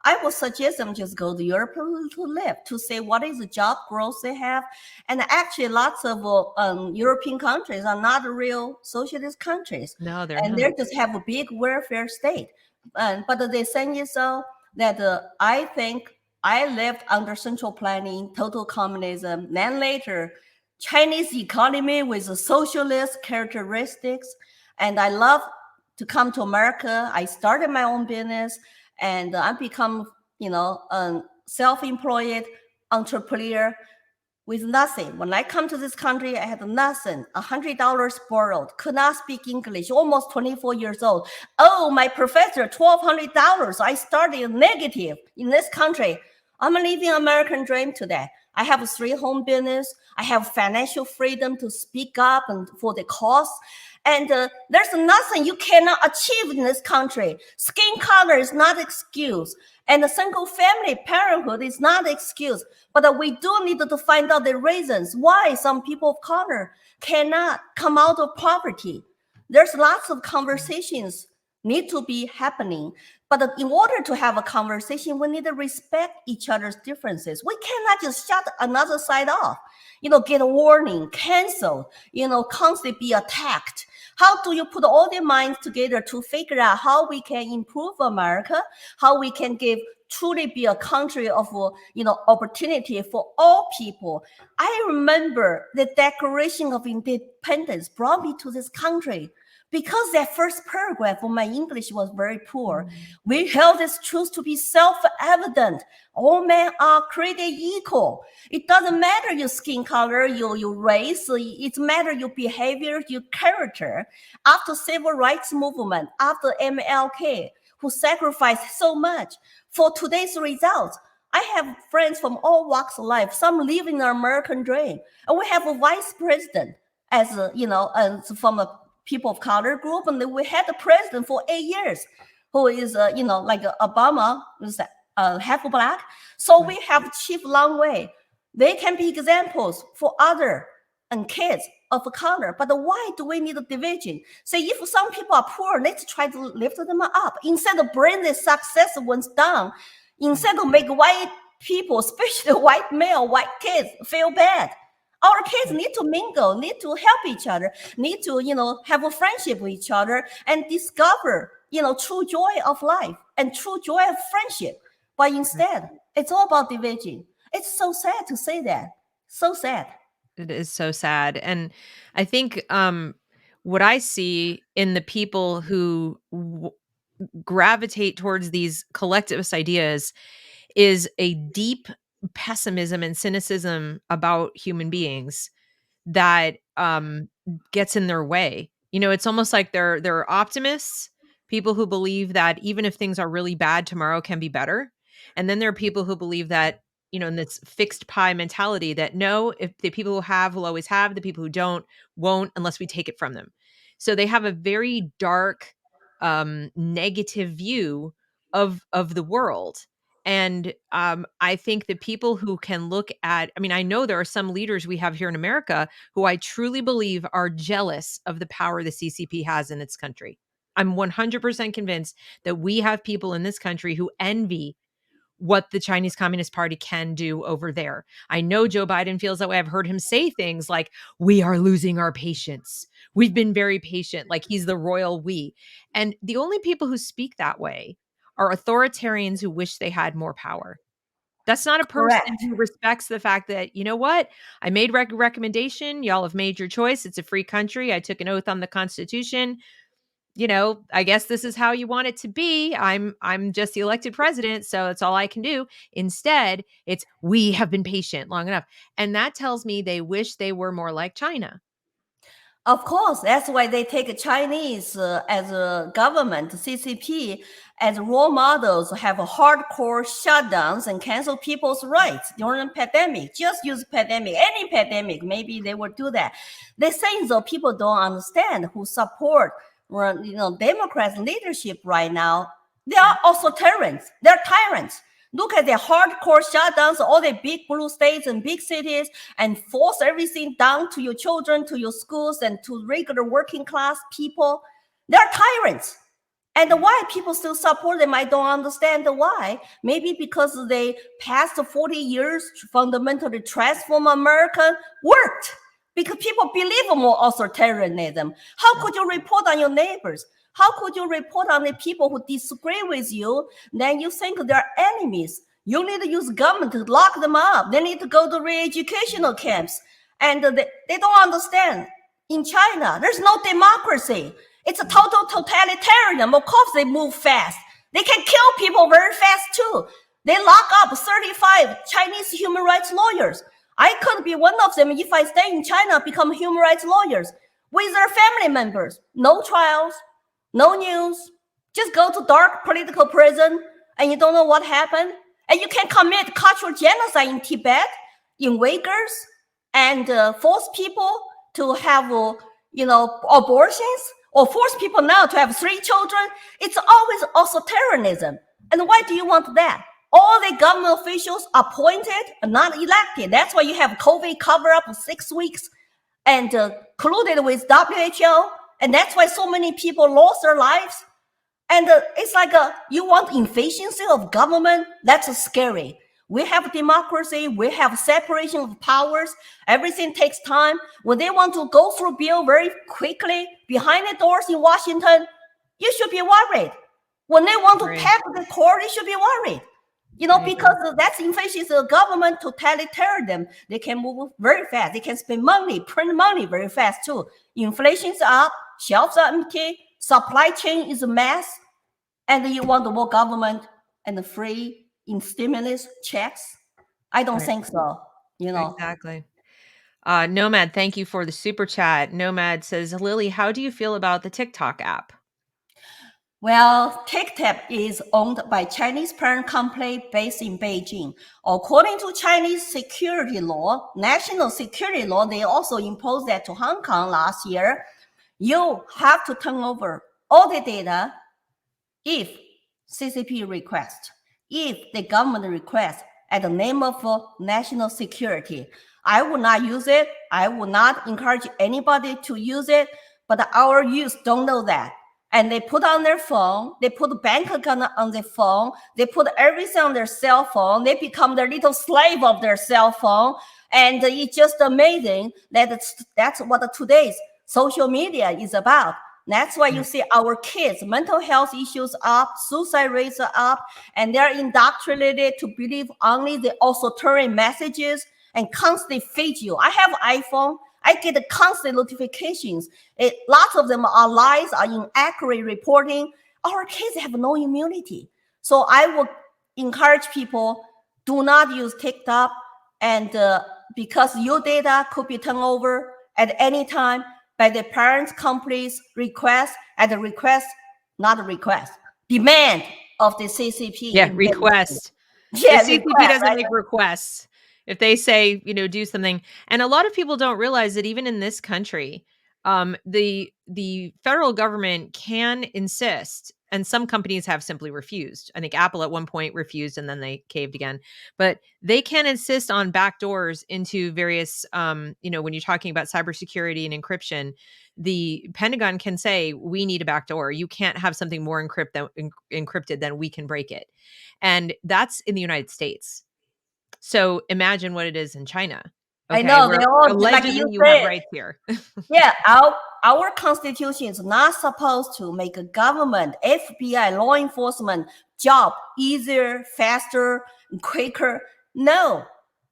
Speaker 2: I would suggest them just go to Europe to live, to see what is the job growth they have. And actually, lots of European countries are not real socialist countries.
Speaker 1: No, they're
Speaker 2: and
Speaker 1: not.
Speaker 2: They just have a big welfare state. But the thing is, that I think I lived under central planning, total communism. Then later, Chinese economy with socialist characteristics. And I love to come to America. I started my own business. And I become, a self-employed entrepreneur with nothing. When I come to this country, I had nothing, $100 borrowed, could not speak English, almost 24 years old. Oh, my professor, $1,200. I started negative in this country. I'm living American dream today. I have a 3-home business. I have financial freedom to speak up and for the cause. And there's nothing you cannot achieve in this country. Skin color is not excuse. And a single family parenthood is not excuse. But we do need to find out the reasons why some people of color cannot come out of poverty. There's lots of conversations need to be happening. But in order to have a conversation, we need to respect each other's differences. We cannot just shut another side off, get a warning, cancel, constantly be attacked. How do you put all their minds together to figure out how we can improve America, how we can truly be a country of, opportunity for all people? I remember the Declaration of Independence brought me to this country. Because that first paragraph of my English was very poor. We held this truth to be self-evident. All men are created equal. It doesn't matter your skin color, your race. It matters your behavior, your character. After civil rights movement, after MLK, who sacrificed so much for today's results, I have friends from all walks of life. Some live in the American dream. And we have a vice president as, from a people of color group, and we had the president for 8 years, who is, like Obama, who's half black. So we have achieved a long way. They can be examples for other and kids of color. But why do we need a division? Say, if some people are poor, let's try to lift them up. Instead of bring the success ones down, instead of make white people, especially white male, white kids, feel bad. Our kids need to mingle, need to help each other, need to, have a friendship with each other and discover, true joy of life and true joy of friendship. But instead, it's all about division. It's so sad to say that. So sad.
Speaker 1: It is so sad. And I think what I see in the people who gravitate towards these collectivist ideas is a deep pessimism and cynicism about human beings that gets in their way. You know, it's almost like they're optimists, people who believe that even if things are really bad, tomorrow can be better. And then there are people who believe that, you know, in this fixed pie mentality that no, if the people who have will always have, the people who don't won't unless we take it from them. So they have a very dark, negative view of the world. And I think that people who can look at, I mean, I know there are some leaders we have here in America who I truly believe are jealous of the power the CCP has in its country. I'm 100% convinced that we have people in this country who envy what the Chinese Communist Party can do over there. I know Joe Biden feels that way. I've heard him say things like, we are losing our patience. We've been very patient, like he's the royal we. And the only people who speak that way are authoritarians who wish they had more power. That's not a person
Speaker 2: Correct.
Speaker 1: who respects the fact that, you know what? I made recommendation. Y'all have made your choice. It's a free country. I took an oath on the Constitution. You know, I guess this is how you want it to be. I'm just the elected president, so that's all I can do. Instead, it's we have been patient long enough. And that tells me they wish they were more like China.
Speaker 2: Of course, that's why they take Chinese as a government, CCP, as role models, have a hardcore shutdowns and cancel people's rights during the pandemic. Just use pandemic, any pandemic, maybe they would do that. They say though people don't understand who support, Democrats leadership right now. They are also tyrants. They're tyrants. Look at the hardcore shutdowns, all the big blue states and big cities, and force everything down to your children, to your schools, and to regular working class people. They're tyrants. And why people still support them, I don't understand why. Maybe because they past 40 years fundamentally transform America worked. Because people believe in more authoritarianism. How could you report on your neighbors? How could you report on the people who disagree with you? Then you think they're enemies. You need to use government to lock them up. They need to go to re-educational camps. And they don't understand. In China, there's no democracy. It's a total totalitarian. Of course, they move fast. They can kill people very fast too. They lock up 35 Chinese human rights lawyers. I could be one of them if I stay in China, become human rights lawyers with their family members. No trials, no news. Just go to dark political prison and you don't know what happened. And you can commit cultural genocide in Tibet, in Uyghurs, and force people to have, abortions, or force people now to have 3 children. It's always authoritarianism. And why do you want that? All the government officials appointed, not elected. That's why you have COVID cover up for 6 weeks and colluded with WHO. And that's why so many people lost their lives. And it's like you want efficiency of government. That's scary. We have democracy. We have separation of powers. Everything takes time. When they want to go through bill very quickly behind the doors in Washington, you should be worried. When they want to pack the court, you should be worried. Because that's efficient government totalitarian. They can move very fast. They can spend money, print money very fast too. Inflation's up, shelves are empty, supply chain is a mess, and you want more government and free in stimulus checks? I don't think so.
Speaker 1: Exactly. Nomad, thank you for the super chat. Nomad says, Lily, how do you feel about the TikTok app?
Speaker 2: Well, TikTok is owned by Chinese parent company based in Beijing. According to Chinese security law, national security law, they also imposed that to Hong Kong last year. You have to turn over all the data if CCP request, if the government requests at the name of national security. I will not use it. I will not encourage anybody to use it, but our youth don't know that. And they put on their phone, they put bank account on their phone, they put everything on their cell phone, they become the little slave of their cell phone. And it's just amazing that that's what today's social media is about. That's why you see our kids, mental health issues up, suicide rates are up, and they're indoctrinated to believe only the authoritarian messages. and constantly feed you. I have iPhone. I get the constant notifications. Lots of them are lies, are inaccurate reporting. Our kids have no immunity. So I would encourage people, do not use TikTok, and because your data could be turned over at any time by the parent company's request, at the request, not a request, demand of the CCP.
Speaker 1: Yeah, request.
Speaker 2: Yeah,
Speaker 1: the CCP
Speaker 2: request,
Speaker 1: doesn't
Speaker 2: right?
Speaker 1: make requests. If they say, do something. And a lot of people don't realize that even in this country, the federal government can insist, and some companies have simply refused. I think Apple at one point refused and then they caved again. But they can insist on backdoors into various, when you're talking about cybersecurity and encryption, the Pentagon can say, we need a backdoor. You can't have something more encrypted than we can break it. And that's in the United States. So imagine what it is in China.
Speaker 2: I
Speaker 1: Okay,
Speaker 2: know,
Speaker 1: where
Speaker 2: they all, like
Speaker 1: allegedly you have
Speaker 2: said,
Speaker 1: rights here.
Speaker 2: yeah, our constitution is not supposed to make a government, FBI, law enforcement job easier, faster, quicker. No,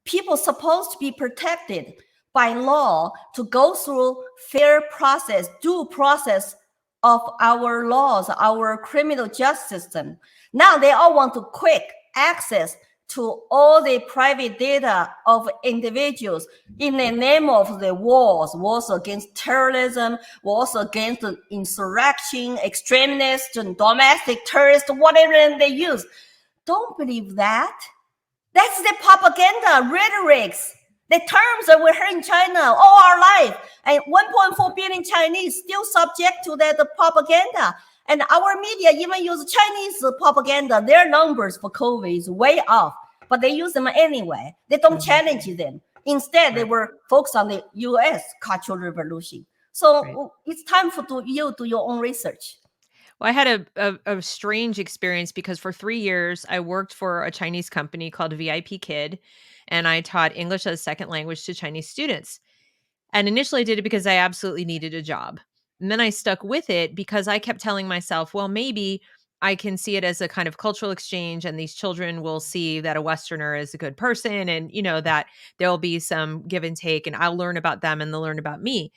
Speaker 2: people supposed to be protected by law to go through fair process, due process of our laws, our criminal justice system. Now they all want to quick access to all the private data of individuals in the name of the wars against terrorism, wars against insurrection, extremists, and domestic terrorists, whatever they use. Don't believe that. That's the propaganda, rhetorics, the terms that we heard in China all our life. And 1.4 billion Chinese still subject to that propaganda. And our media even use Chinese propaganda. Their numbers for COVID is way off, but they use them anyway. They don't challenge them. Instead, they were focused on the U.S. Cultural Revolution. So it's time for you to do your own research.
Speaker 1: Well, I had a strange experience because for 3 years, I worked for a Chinese company called VIP Kid, and I taught English as a second language to Chinese students. And initially, I did it because I absolutely needed a job. And then I stuck with it because I kept telling myself, well, maybe I can see it as a kind of cultural exchange, and these children will see that a Westerner is a good person, and, that there'll be some give and take, and I'll learn about them and they'll learn about me.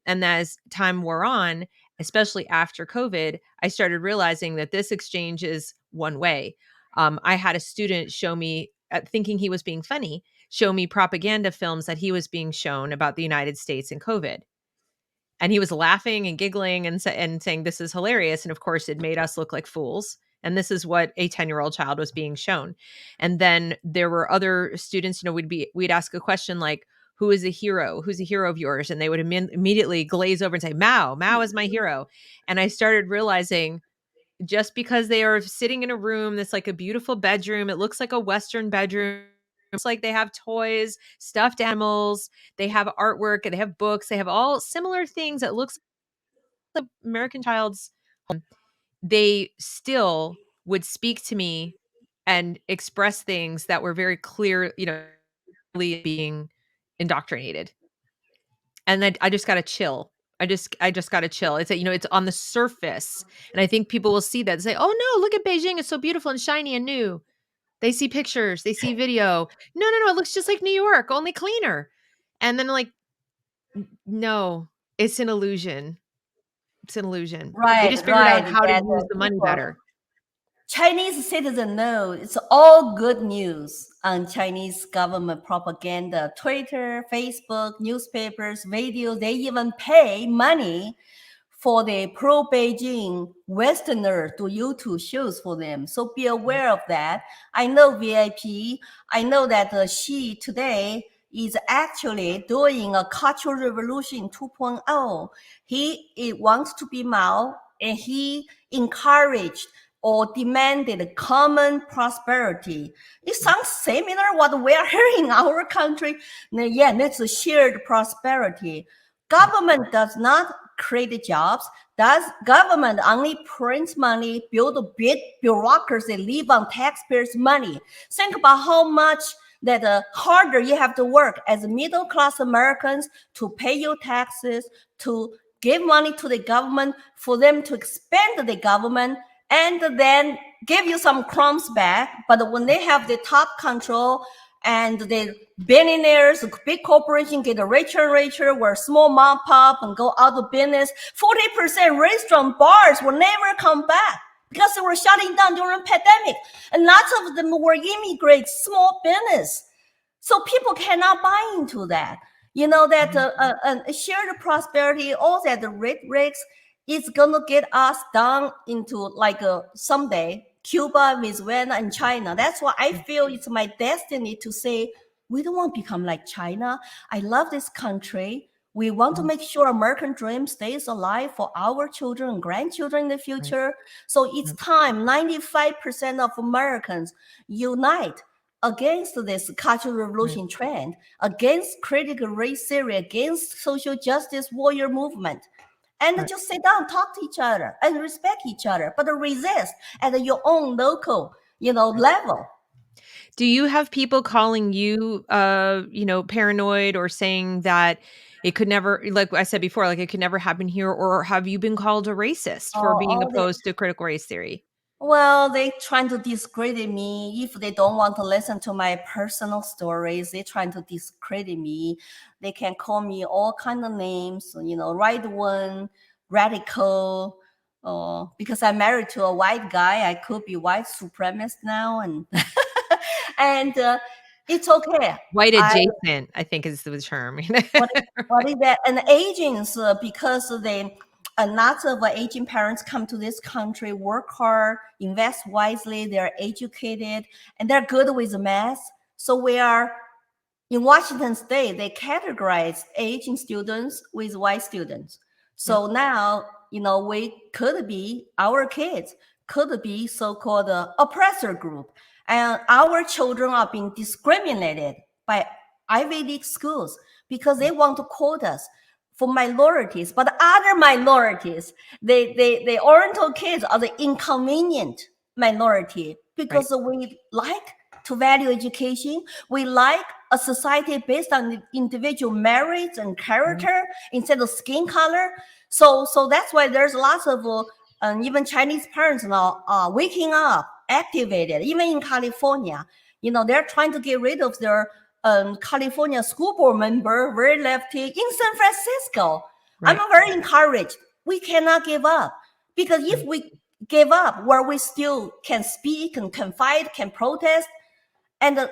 Speaker 1: And as time wore on, especially after COVID, I started realizing that this exchange is one way. I had a student show me, thinking he was being funny, show me propaganda films that he was being shown about the United States and COVID. And he was laughing and giggling and saying, this is hilarious. And of course, it made us look like fools. And this is what a 10-year-old child was being shown. And then there were other students, we'd ask a question like, who is a hero? Who's a hero of yours? And they would immediately glaze over and say, Mao is my hero. And I started realizing, just because they are sitting in a room that's like a beautiful bedroom, it looks like a Western bedroom. It's like they have toys, stuffed animals, they have artwork, and they have books, they have all similar things that looks like American child's home. They still would speak to me and express things that were very clear, being indoctrinated. And then I just got to chill. I just got to chill. It's it's on the surface. And I think people will see that and say, "Oh no, look at Beijing. It's so beautiful and shiny and new." They see pictures, they see video. No, it looks just like New York, only cleaner. And then like, no, it's an illusion. It's an illusion. They
Speaker 2: Right,
Speaker 1: just figured out
Speaker 2: right.
Speaker 1: how to
Speaker 2: That
Speaker 1: use the money
Speaker 2: people,
Speaker 1: better.
Speaker 2: Chinese citizens know it's all good news on Chinese government propaganda, Twitter, Facebook, newspapers, videos. They even pay money for the pro-Beijing Westerner to YouTube shows for them. So be aware of that. I know VIP. I know that she today is actually doing a cultural revolution 2.0. He wants to be Mao, and he encouraged or demanded common prosperity. It sounds similar what we are hearing in our country. Yeah, that's a shared prosperity. Government does not create jobs. Does government only print money, build a big bureaucracy, live on taxpayers' money? Think about how much that harder you have to work as middle class Americans to pay your taxes, to give money to the government, for them to expand the government, and then give you some crumbs back. But when they have the top control And the billionaires, big corporation get richer and richer, where small mom pop and go out of business. 40% restaurant bars will never come back because they were shutting down during pandemic. And lots of them were immigrants, small business. So people cannot buy into that. You know, that shared prosperity, all that rhetorics is going to get us down into like someday Cuba, Venezuela, and China. That's why I feel it's my destiny to say, we don't want to become like China. I love this country. We want to make sure American dream stays alive for our children and grandchildren in the future. Right. So it's time 95% of Americans unite against this cultural revolution trend, against critical race theory, against social justice warrior movement. And just sit down, talk to each other, and respect each other, but resist at your own local, level.
Speaker 1: Do you have people calling you, paranoid, or saying that it could never, like I said before, like it could never happen here? Or have you been called a racist for being opposed to critical race theory?
Speaker 2: Well, they trying to discredit me. If they don't want to listen to my personal stories, they trying to discredit me. They can call me all kind of names, right one, radical. Because I'm married to a white guy, I could be white supremacist now, and and it's okay.
Speaker 1: White adjacent, I think is the term.
Speaker 2: what is that? And Asians, because they. Lots of Asian parents come to this country, work hard, invest wisely, they're educated, and they're good with math. So we are, in Washington State, they categorize Asian students with white students. So now, we could be, our kids could be so-called oppressor group. And our children are being discriminated by Ivy League schools because they want to quote us for minorities, but other minorities, the Oriental kids are the inconvenient minority because we like to value education. We like a society based on individual merits and character instead of skin color. So that's why there's lots of even Chinese parents now are waking up, activated. Even in California, they're trying to get rid of their California school board member, very lefty, in San Francisco. I'm very encouraged. We cannot give up, because if we give up where we still can speak and can fight, can protest, and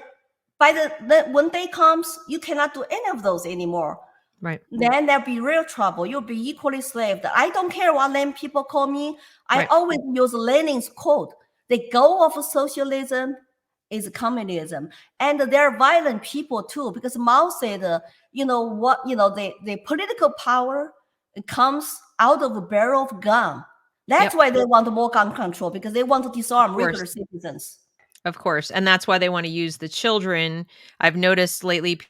Speaker 2: when day comes, you cannot do any of those anymore. Then there'll be real trouble. You'll be equally slaved. I don't care what name people call me. I always use Lenin's quote: "The goal of socialism is communism." And they're violent people too, because Mao said, the political power comes out of a barrel of gun. That's why they want more gun control, because they want to disarm regular citizens.
Speaker 1: Of course. And that's why they want to use the children. I've noticed lately,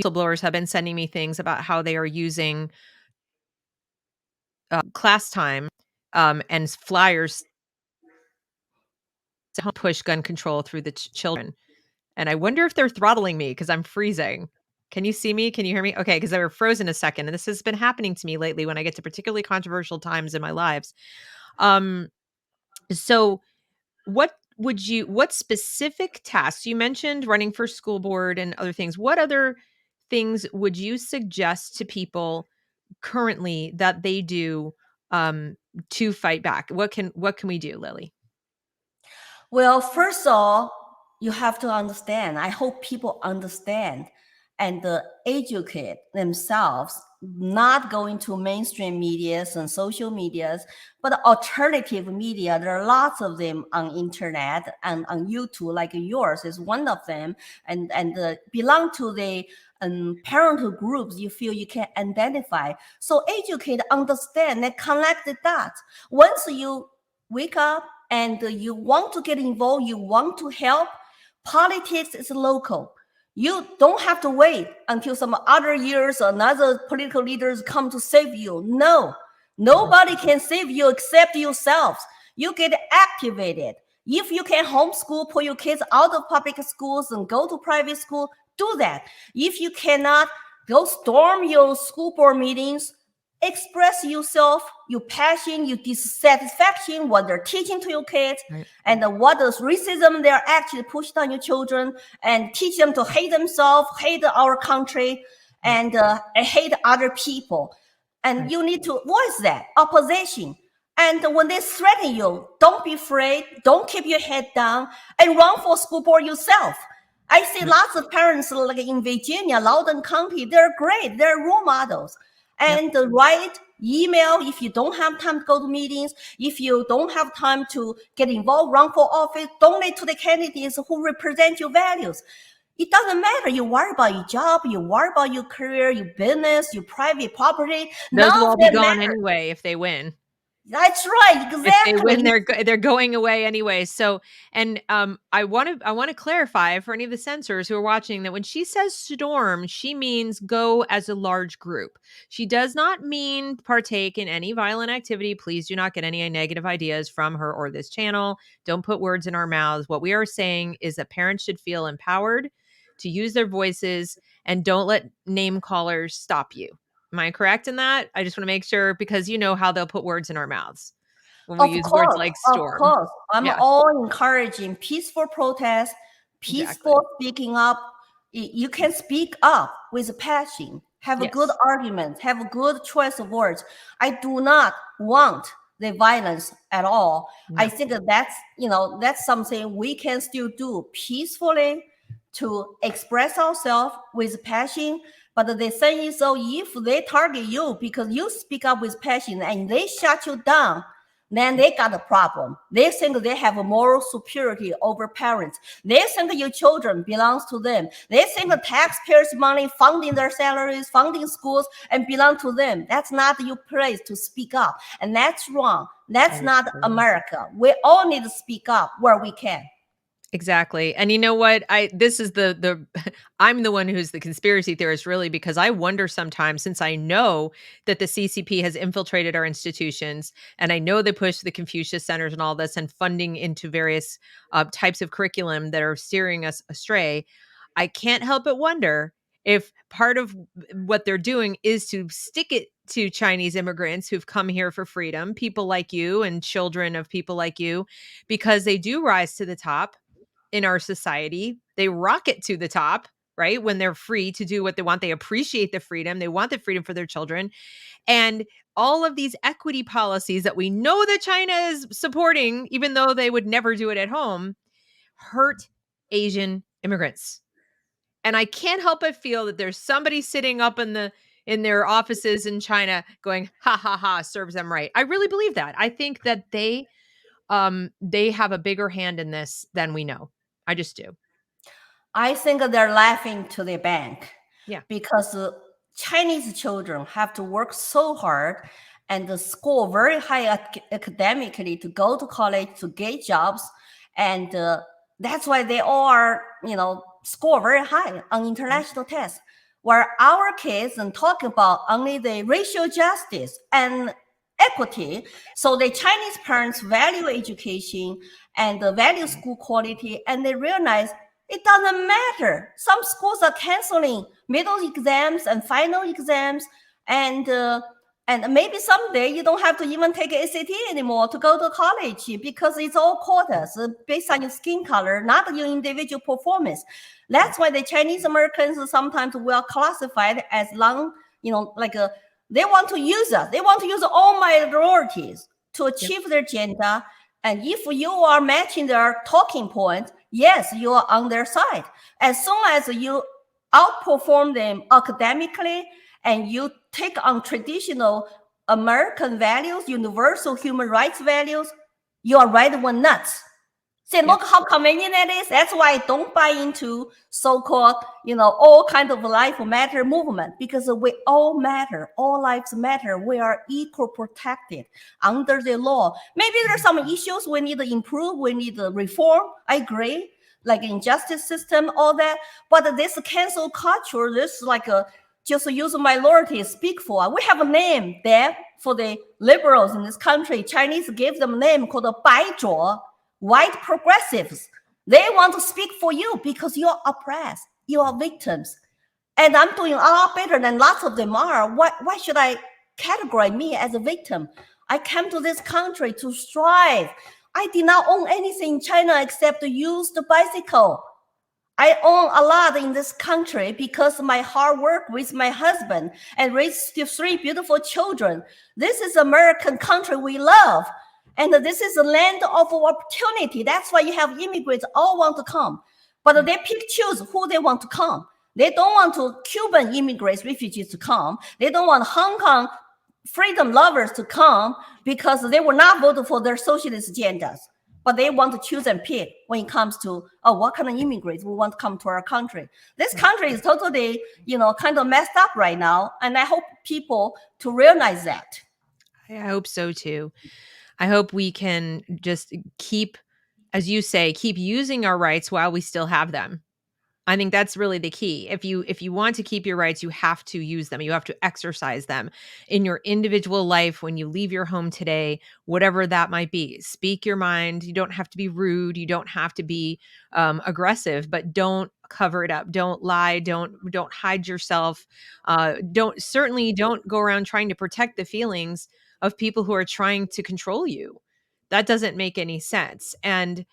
Speaker 1: whistleblowers have been sending me things about how they are using class time and flyers to help push gun control through the children. And I wonder if they're throttling me because I'm freezing. Can you see me? Can you hear me? Okay, because they were frozen a second. And this has been happening to me lately when I get to particularly controversial times in my lives. So what specific tasks, you mentioned running for school board and other things. What other things would you suggest to people currently that they do to fight back? What can we do, Lily?
Speaker 2: Well, first of all, you have to understand. I hope people understand and educate themselves, not going to mainstream medias and social medias, but alternative media. There are lots of them on internet and on YouTube, like yours is one of them, and belong to the parental groups you feel you can identify. So educate, understand, and connect the dots. Once you wake up and you want to get involved, you want to help, politics is local. You don't have to wait until some other years another political leaders come to save you. No, nobody can save you except yourselves. You get activated. If you can homeschool, pull your kids out of public schools and go to private school, do that. If you cannot, go storm your school board meetings, express yourself, your passion, your dissatisfaction, what they're teaching to your kids,
Speaker 1: Right.
Speaker 2: and what is racism they're actually pushed on your children, and teach them to hate themselves, hate our country, and hate other people. And
Speaker 1: Right.
Speaker 2: you need to voice that opposition. And when they threaten you, don't be afraid, don't keep your head down, and run for school board yourself. I see lots of parents like in Virginia, Loudoun County, they're great, they're role models. And write email if you don't have time to go to meetings, if you don't have time to get involved, run for office, donate to the candidates who represent your values. It doesn't matter. You worry about your job, you worry about your career, your business, your private property.
Speaker 1: Those will
Speaker 2: None
Speaker 1: all
Speaker 2: of
Speaker 1: be
Speaker 2: that
Speaker 1: gone
Speaker 2: matters.
Speaker 1: anyway if they win.
Speaker 2: That's right,
Speaker 1: If they win,
Speaker 2: exactly.
Speaker 1: they're going away anyway. So, and I want to clarify for any of the censors who are watching that when she says storm, she means go as a large group. She does not mean partake in any violent activity. Please do not get any negative ideas from her or this channel. Don't put words in our mouths. What we are saying is that parents should feel empowered to use their voices, and don't let name callers stop you. Am I correct in that? I just want to make sure, because you know how they'll put words in our mouths when we use words like
Speaker 2: Of
Speaker 1: storm.
Speaker 2: course. I'm
Speaker 1: Yeah,
Speaker 2: all encouraging peaceful protest,
Speaker 1: exactly.
Speaker 2: peaceful speaking up. You can speak up with passion, have a good
Speaker 1: Yes.
Speaker 2: argument, have a good choice of words. I do not want the violence at all. I
Speaker 1: No.
Speaker 2: think that's something we can still do peacefully to express ourselves with passion. But the thing is, so if they target you because you speak up with passion and they shut you down, then they got a problem. They think they have a moral superiority over parents. They think your children belongs to them. They think the taxpayers' money funding their salaries, funding schools, and belong to them. That's not your place to speak up. And that's wrong. That's not America. We all need to speak up where we can.
Speaker 1: Exactly. And you know what? This is the I'm the one who's the conspiracy theorist, really, because I wonder sometimes, since I know that the CCP has infiltrated our institutions, and I know they push the Confucius centers and all this and funding into various types of curriculum that are steering us astray. I can't help but wonder if part of what they're doing is to stick it to Chinese immigrants who've come here for freedom, people like you and children of people like you, because they do rise to the top in our society. They rocket to the top, right? When they're free to do what they want. They appreciate the freedom. They want the freedom for their children. And all of these equity policies that we know that China is supporting, even though they would never do it at home, hurt Asian immigrants. And I can't help but feel that there's somebody sitting up in their offices in China going, ha ha ha, serves them right. I really believe that. I think that they have a bigger hand in this than we know. I just do.
Speaker 2: I think they're laughing to the bank.
Speaker 1: Yeah.
Speaker 2: Because Chinese children have to work so hard and score very high academically to go to college, to get jobs. And that's why they all are, score very high on international tests. Where our kids and talk about only the racial justice and equity. So the Chinese parents value education and value school quality, and they realize it doesn't matter. Some schools are canceling middle exams and final exams, and maybe someday you don't have to even take ACT anymore to go to college because it's all quotas based on your skin color, not your individual performance. That's why the Chinese Americans sometimes will classified as they want to use us. They want to use all minorities to achieve their agenda. And if you are matching their talking points, yes, you are on their side. As soon as you outperform them academically and you take on traditional American values, universal human rights values, you are right one nuts. Say, look how convenient that is. That's why I don't buy into so-called, all kind of life matter movement, because we all matter. All lives matter. We are equal protected under the law. Maybe there's some issues we need to improve. We need to reform. I agree. Like injustice system, all that. But this cancel culture, this just use minority speak for. We have a name there for the liberals in this country. Chinese gave them a name called a Baizhuo. White progressives, they want to speak for you because you're oppressed, you are victims. And I'm doing a lot better than lots of them are. Why should I categorize me as a victim. I came to this country to strive. I did not own anything in China except a used bicycle. I own a lot in this country because of my hard work with my husband and raised 3 beautiful children. This is American country we love. And this is a land of opportunity. That's why you have immigrants all want to come. But they choose who they want to come. They don't want Cuban immigrants, refugees to come. They don't want Hong Kong freedom lovers to come because they will not vote for their socialist agendas. But they want to choose and pick when it comes to, what kind of immigrants we want to come to our country. This country is totally, kind of messed up right now. And I hope people to realize that.
Speaker 1: I hope so too. I hope we can just keep, as you say, keep using our rights while we still have them. I think that's really the key. If you want to keep your rights, you have to use them. You have to exercise them in your individual life when you leave your home today, whatever that might be. Speak your mind. You don't have to be rude. You don't have to be aggressive, but don't cover it up. Don't lie. Don't hide yourself. Don't go around trying to protect the feelings of people who are trying to control you. That doesn't make any sense. And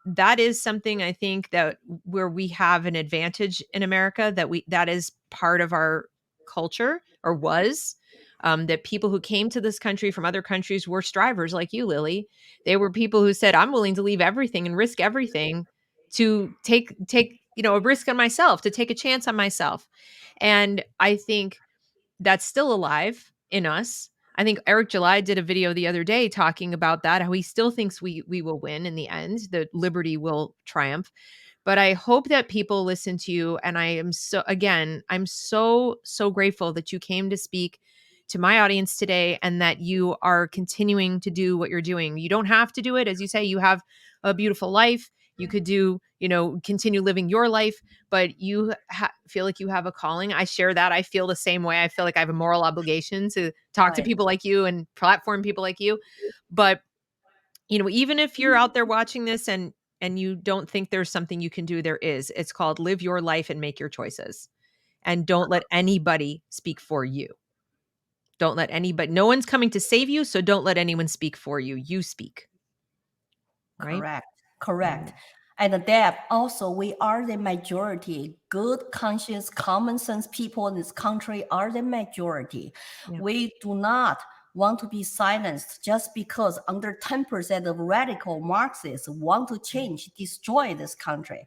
Speaker 1: that is something I think that where we have an advantage in America, that is part of our culture, or was, that people who came to this country from other countries were strivers like you, Lily. They were people who said, I'm willing to leave everything and risk everything to take a risk on myself, to take a chance on myself. And I think that's still alive in us. I think Eric July did a video the other day talking about that, how he still thinks we will win in the end, that liberty will triumph. But I hope that people listen to you. And I'm so grateful that you came to speak to my audience today and that you are continuing to do what you're doing. You don't have to do it. As you say, you have a beautiful life. You could continue living your life, but you feel like you have a calling. I share that. I feel the same way. I feel like I have a moral obligation to talk to
Speaker 2: Right.
Speaker 1: people like you and platform people like you. But, even if you're out there watching this and you don't think there's something you can do, there is. It's called live your life and make your choices. And don't let anybody speak for you. Don't let anybody, no one's coming to save you. So don't let anyone speak for you. You speak. Right?
Speaker 2: Correct. And that also, we are the majority. Good, conscious, common sense people in this country are the majority.
Speaker 1: Yeah.
Speaker 2: We do not want to be silenced just because under 10% of radical Marxists want to change, destroy this country.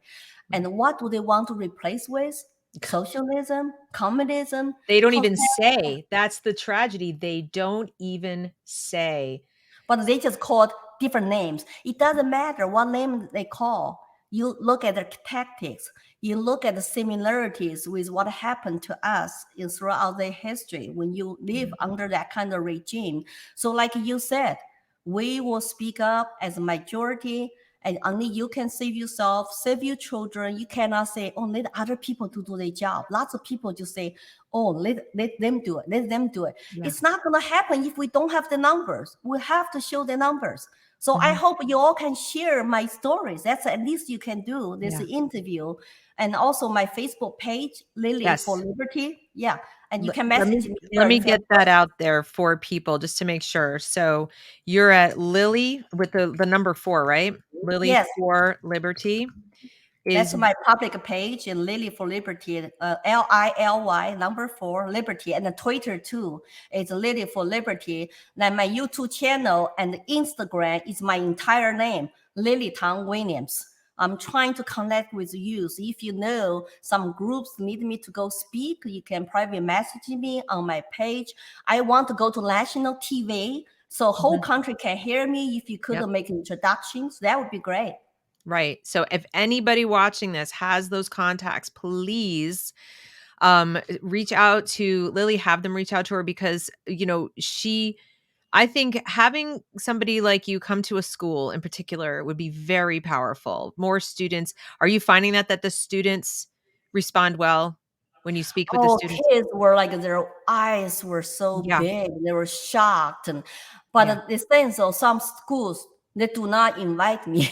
Speaker 2: And what do they want to replace with? Socialism, communism.
Speaker 1: They don't even say. That's the tragedy. They don't even say.
Speaker 2: But they just called different names. It doesn't matter what name they call. You look at the tactics. You look at the similarities with what happened to us throughout the history when you live under that kind of regime. So like you said, we will speak up as a majority, and only you can save yourself, save your children. You cannot say, let other people to do their job. Lots of people just say, let them do it. Let them do it.
Speaker 1: Yeah.
Speaker 2: It's not going to happen if we don't have the numbers. We have to show the numbers. So I hope you all can share my stories. That's at least you can do this interview. And also my Facebook page, Lily for Liberty. Yeah. And you can message me.
Speaker 1: Let me get that out there for people just to make sure. So you're at Lily with the number 4, right? Lily for Liberty.
Speaker 2: That's my public page, and Lily for Liberty, LILY number 4 Liberty, and the Twitter too. It's Lily for Liberty. Then my YouTube channel and Instagram is my entire name, Lily Tang Williams. I'm trying to connect with you. So if you know some groups need me to go speak, you can private message me on my page. I want to go to national TV so whole country can hear me. If you could make introductions, that would be great.
Speaker 1: Right. So if anybody watching this has those contacts, please reach out to Lily, have them reach out to her, because, I think having somebody like you come to a school in particular would be very powerful. More students. Are you finding that the students respond well when you speak with the students?
Speaker 2: Kids were like, their eyes were so big. They were shocked. But the thing, so some schools They do not invite me.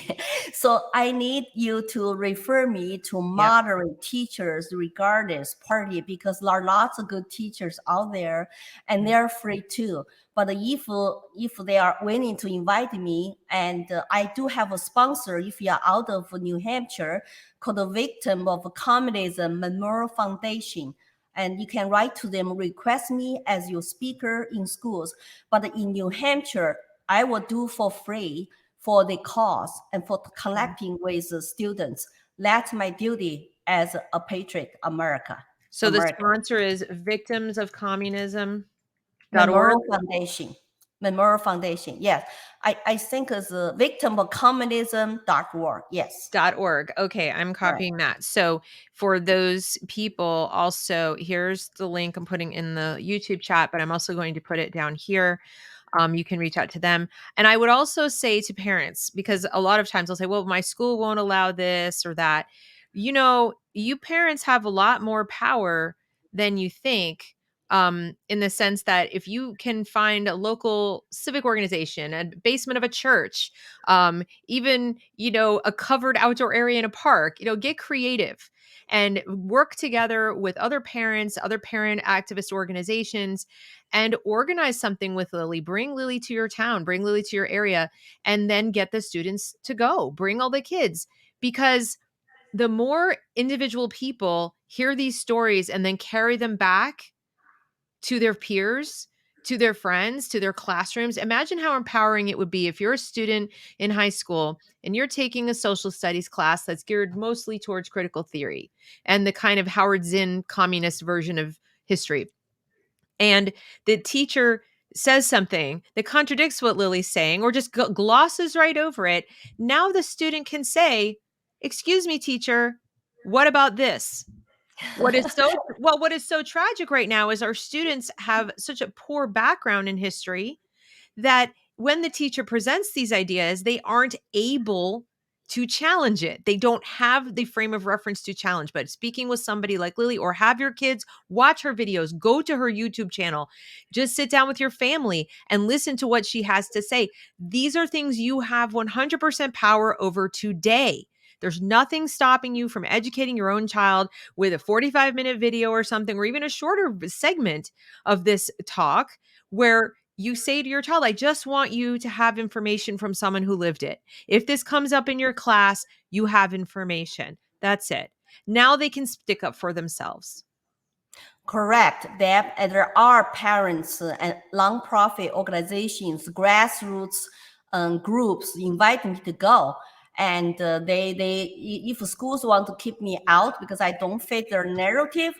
Speaker 2: So I need you to refer me to
Speaker 1: Yep.
Speaker 2: moderate teachers regardless party, because there are lots of good teachers out there and they're free too. But if they are willing to invite me, and I do have a sponsor, if you are out of New Hampshire, called the Victim of Communism Memorial Foundation. And you can write to them, request me as your speaker in schools. But in New Hampshire, I will do for free for the cause and for collecting with the students. That's my duty as a patriot American.
Speaker 1: So the sponsor is victimsofcommunism.org.
Speaker 2: Memorial Foundation. Memorial Foundation. Yes. I think it's victimofcommunism.org. Yes.
Speaker 1: .org. Okay, I'm copying that. So for those people, also, here's the link I'm putting in the YouTube chat, but I'm also going to put it down here. You can reach out to them. And I would also say to parents, because a lot of times they'll say, well, my school won't allow this or that. You know, you parents have a lot more power than you think, in the sense that if you can find a local civic organization, a basement of a church, even, you know, a covered outdoor area in a park, you know, get creative and work together with other parents, other parent activist organizations, and organize something with Lily. Bring Lily to your town, bring Lily to your area, and then get the students to go. Bring all the kids, because the more individual people hear these stories and then carry them back to their peers, to their friends, to their classrooms. Imagine how empowering it would be if you're a student in high school and you're taking a social studies class that's geared mostly towards critical theory and the kind of Howard Zinn communist version of history. And the teacher says something that contradicts what Lily's saying or just glosses right over it. Now the student can say, "Excuse me, teacher, what about this?" What is so tragic right now is our students have such a poor background in history that when the teacher presents these ideas, they aren't able to challenge it. They don't have the frame of reference to challenge. But speaking with somebody like Lily, or have your kids watch her videos, go to her YouTube channel, just sit down with your family and listen to what she has to say. These are things you have 100% power over today. There's nothing stopping you from educating your own child with a 45-minute video or something, or even a shorter segment of this talk where you say to your child, I just want you to have information from someone who lived it. If this comes up in your class, you have information. That's it. Now they can stick up for themselves.
Speaker 2: Correct, Deb. And there are parents and nonprofit organizations, grassroots groups inviting me to go. And if schools want to keep me out because I don't fit their narrative,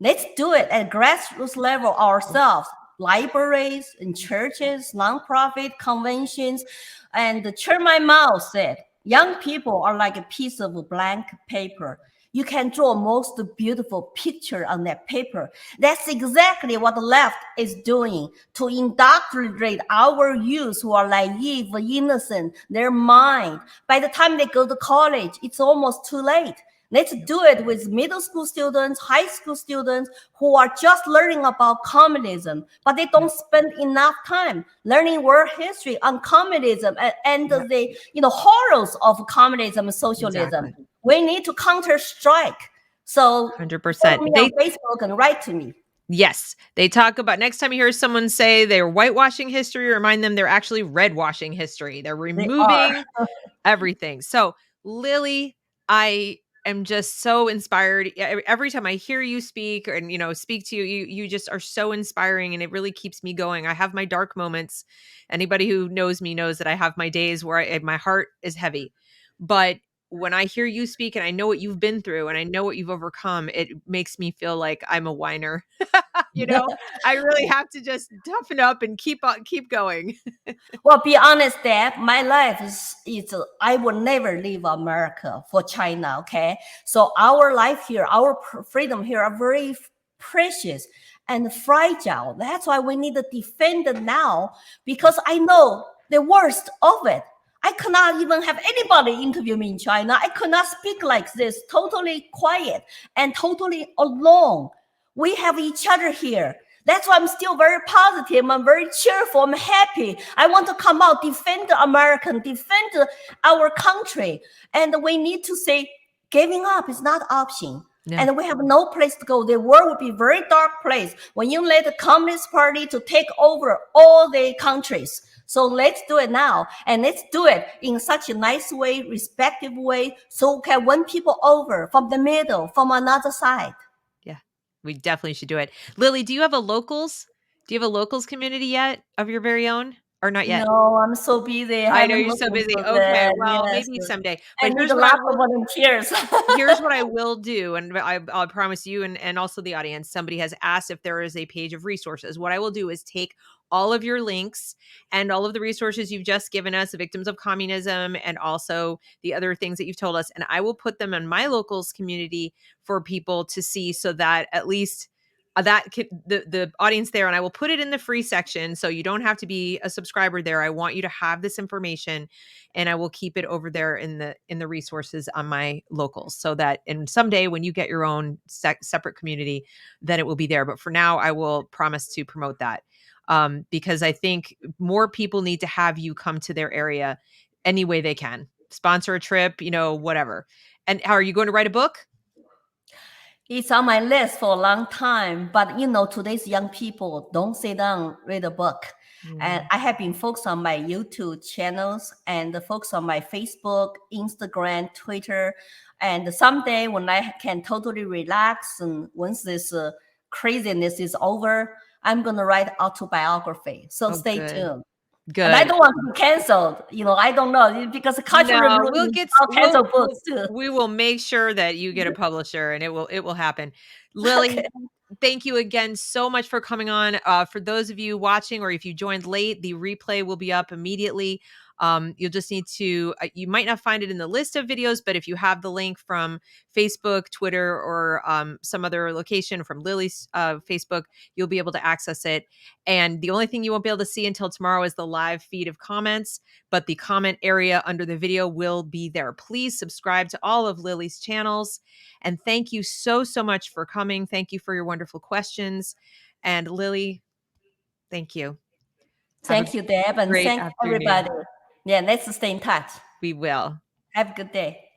Speaker 2: let's do it at grassroots level ourselves. Libraries and churches, nonprofit conventions. And Chairman Mao said, young people are like a piece of blank paper. You can draw most beautiful picture on that paper. That's exactly what the left is doing to indoctrinate our youth who are naive, innocent, their mind. By the time they go to college, it's almost too late. Let's do it with middle school students, high school students who are just learning about communism, but they don't spend enough time learning world history on communism and the horrors of communism and socialism. Exactly. We need to counter strike. So
Speaker 1: 100%.
Speaker 2: Follow me on Facebook and write to me.
Speaker 1: Yes. They talk about, next time you hear someone say they're whitewashing history, remind them they're actually redwashing history. They're removing everything. So Lily, I am just so inspired every time I hear you speak and, speak to you. You just are so inspiring, and it really keeps me going. I have my dark moments. Anybody who knows me knows that I have my days where my heart is heavy. But when I hear you speak and I know what you've been through and I know what you've overcome, it makes me feel like I'm a whiner. I really have to just toughen up and keep going.
Speaker 2: Well, be honest, Dad, my life is I will never leave America for China, okay? So our life here, our freedom here are very precious and fragile. That's why we need to defend it now, because I know the worst of it. I could not even have anybody interview me in China. I could not speak like this, totally quiet and totally alone. We have each other here. That's why I'm still very positive. I'm very cheerful. I'm happy. I want to come out, defend American, defend our country. And we need to say, giving up is not an option.
Speaker 1: Yeah.
Speaker 2: And we have no place to go. The world will be a very dark place when you let the Communist Party to take over all the countries. So let's do it now. And let's do it in such a nice way, respectful way, so we can win people over from the middle, from another side.
Speaker 1: Yeah, we definitely should do it. Lily, do you have a locals? Do you have a locals community yet of your very own? Or not yet?
Speaker 2: No, I'm so busy. I
Speaker 1: I know
Speaker 2: haven't
Speaker 1: you're
Speaker 2: looked
Speaker 1: so busy.
Speaker 2: into
Speaker 1: Okay,
Speaker 2: that.
Speaker 1: well,
Speaker 2: Yes.
Speaker 1: maybe someday.
Speaker 2: I
Speaker 1: But
Speaker 2: need
Speaker 1: here's
Speaker 2: a
Speaker 1: what I
Speaker 2: lot of
Speaker 1: will
Speaker 2: volunteers.
Speaker 1: here's what I will do, and I'll promise you and also the audience, somebody has asked if there is a page of resources. What I will do is take all of your links and all of the resources you've just given us, the victims of communism, and also the other things that you've told us, and I will put them in my locals community for people to see, so that at least the audience there, and I will put it in the free section, so you don't have to be a subscriber there. I want you to have this information, and I will keep it over there in the resources on my locals, so that and someday when you get your own separate community, then it will be there. But for now, I will promise to promote that, because I think more people need to have you come to their area any way they can. Sponsor a trip, whatever. And how are you going to write a book?
Speaker 2: It's on my list for a long time, but today's young people don't sit down, read a book. And I have been focused on my YouTube channels and focused on my Facebook, Instagram, Twitter. And someday when I can totally relax and once this craziness is over, I'm going to write autobiography. So stay tuned.
Speaker 1: Good.
Speaker 2: And I don't want to be canceled. I don't know, because the cultural revolution cancel books too.
Speaker 1: We will make sure that you get a publisher, and it will happen. Lily, okay. Thank you again so much for coming on. For those of you watching, or if you joined late, the replay will be up immediately. You'll just need to, you might not find it in the list of videos, but if you have the link from Facebook, Twitter, or some other location from Lily's Facebook, you'll be able to access it. And the only thing you won't be able to see until tomorrow is the live feed of comments, but the comment area under the video will be there. Please subscribe to all of Lily's channels. And thank you so much for coming. Thank you for your wonderful questions. And Lily, thank you.
Speaker 2: Thank you, Deb, and thank everybody. Yeah, let's stay in touch.
Speaker 1: We will.
Speaker 2: Have a good day.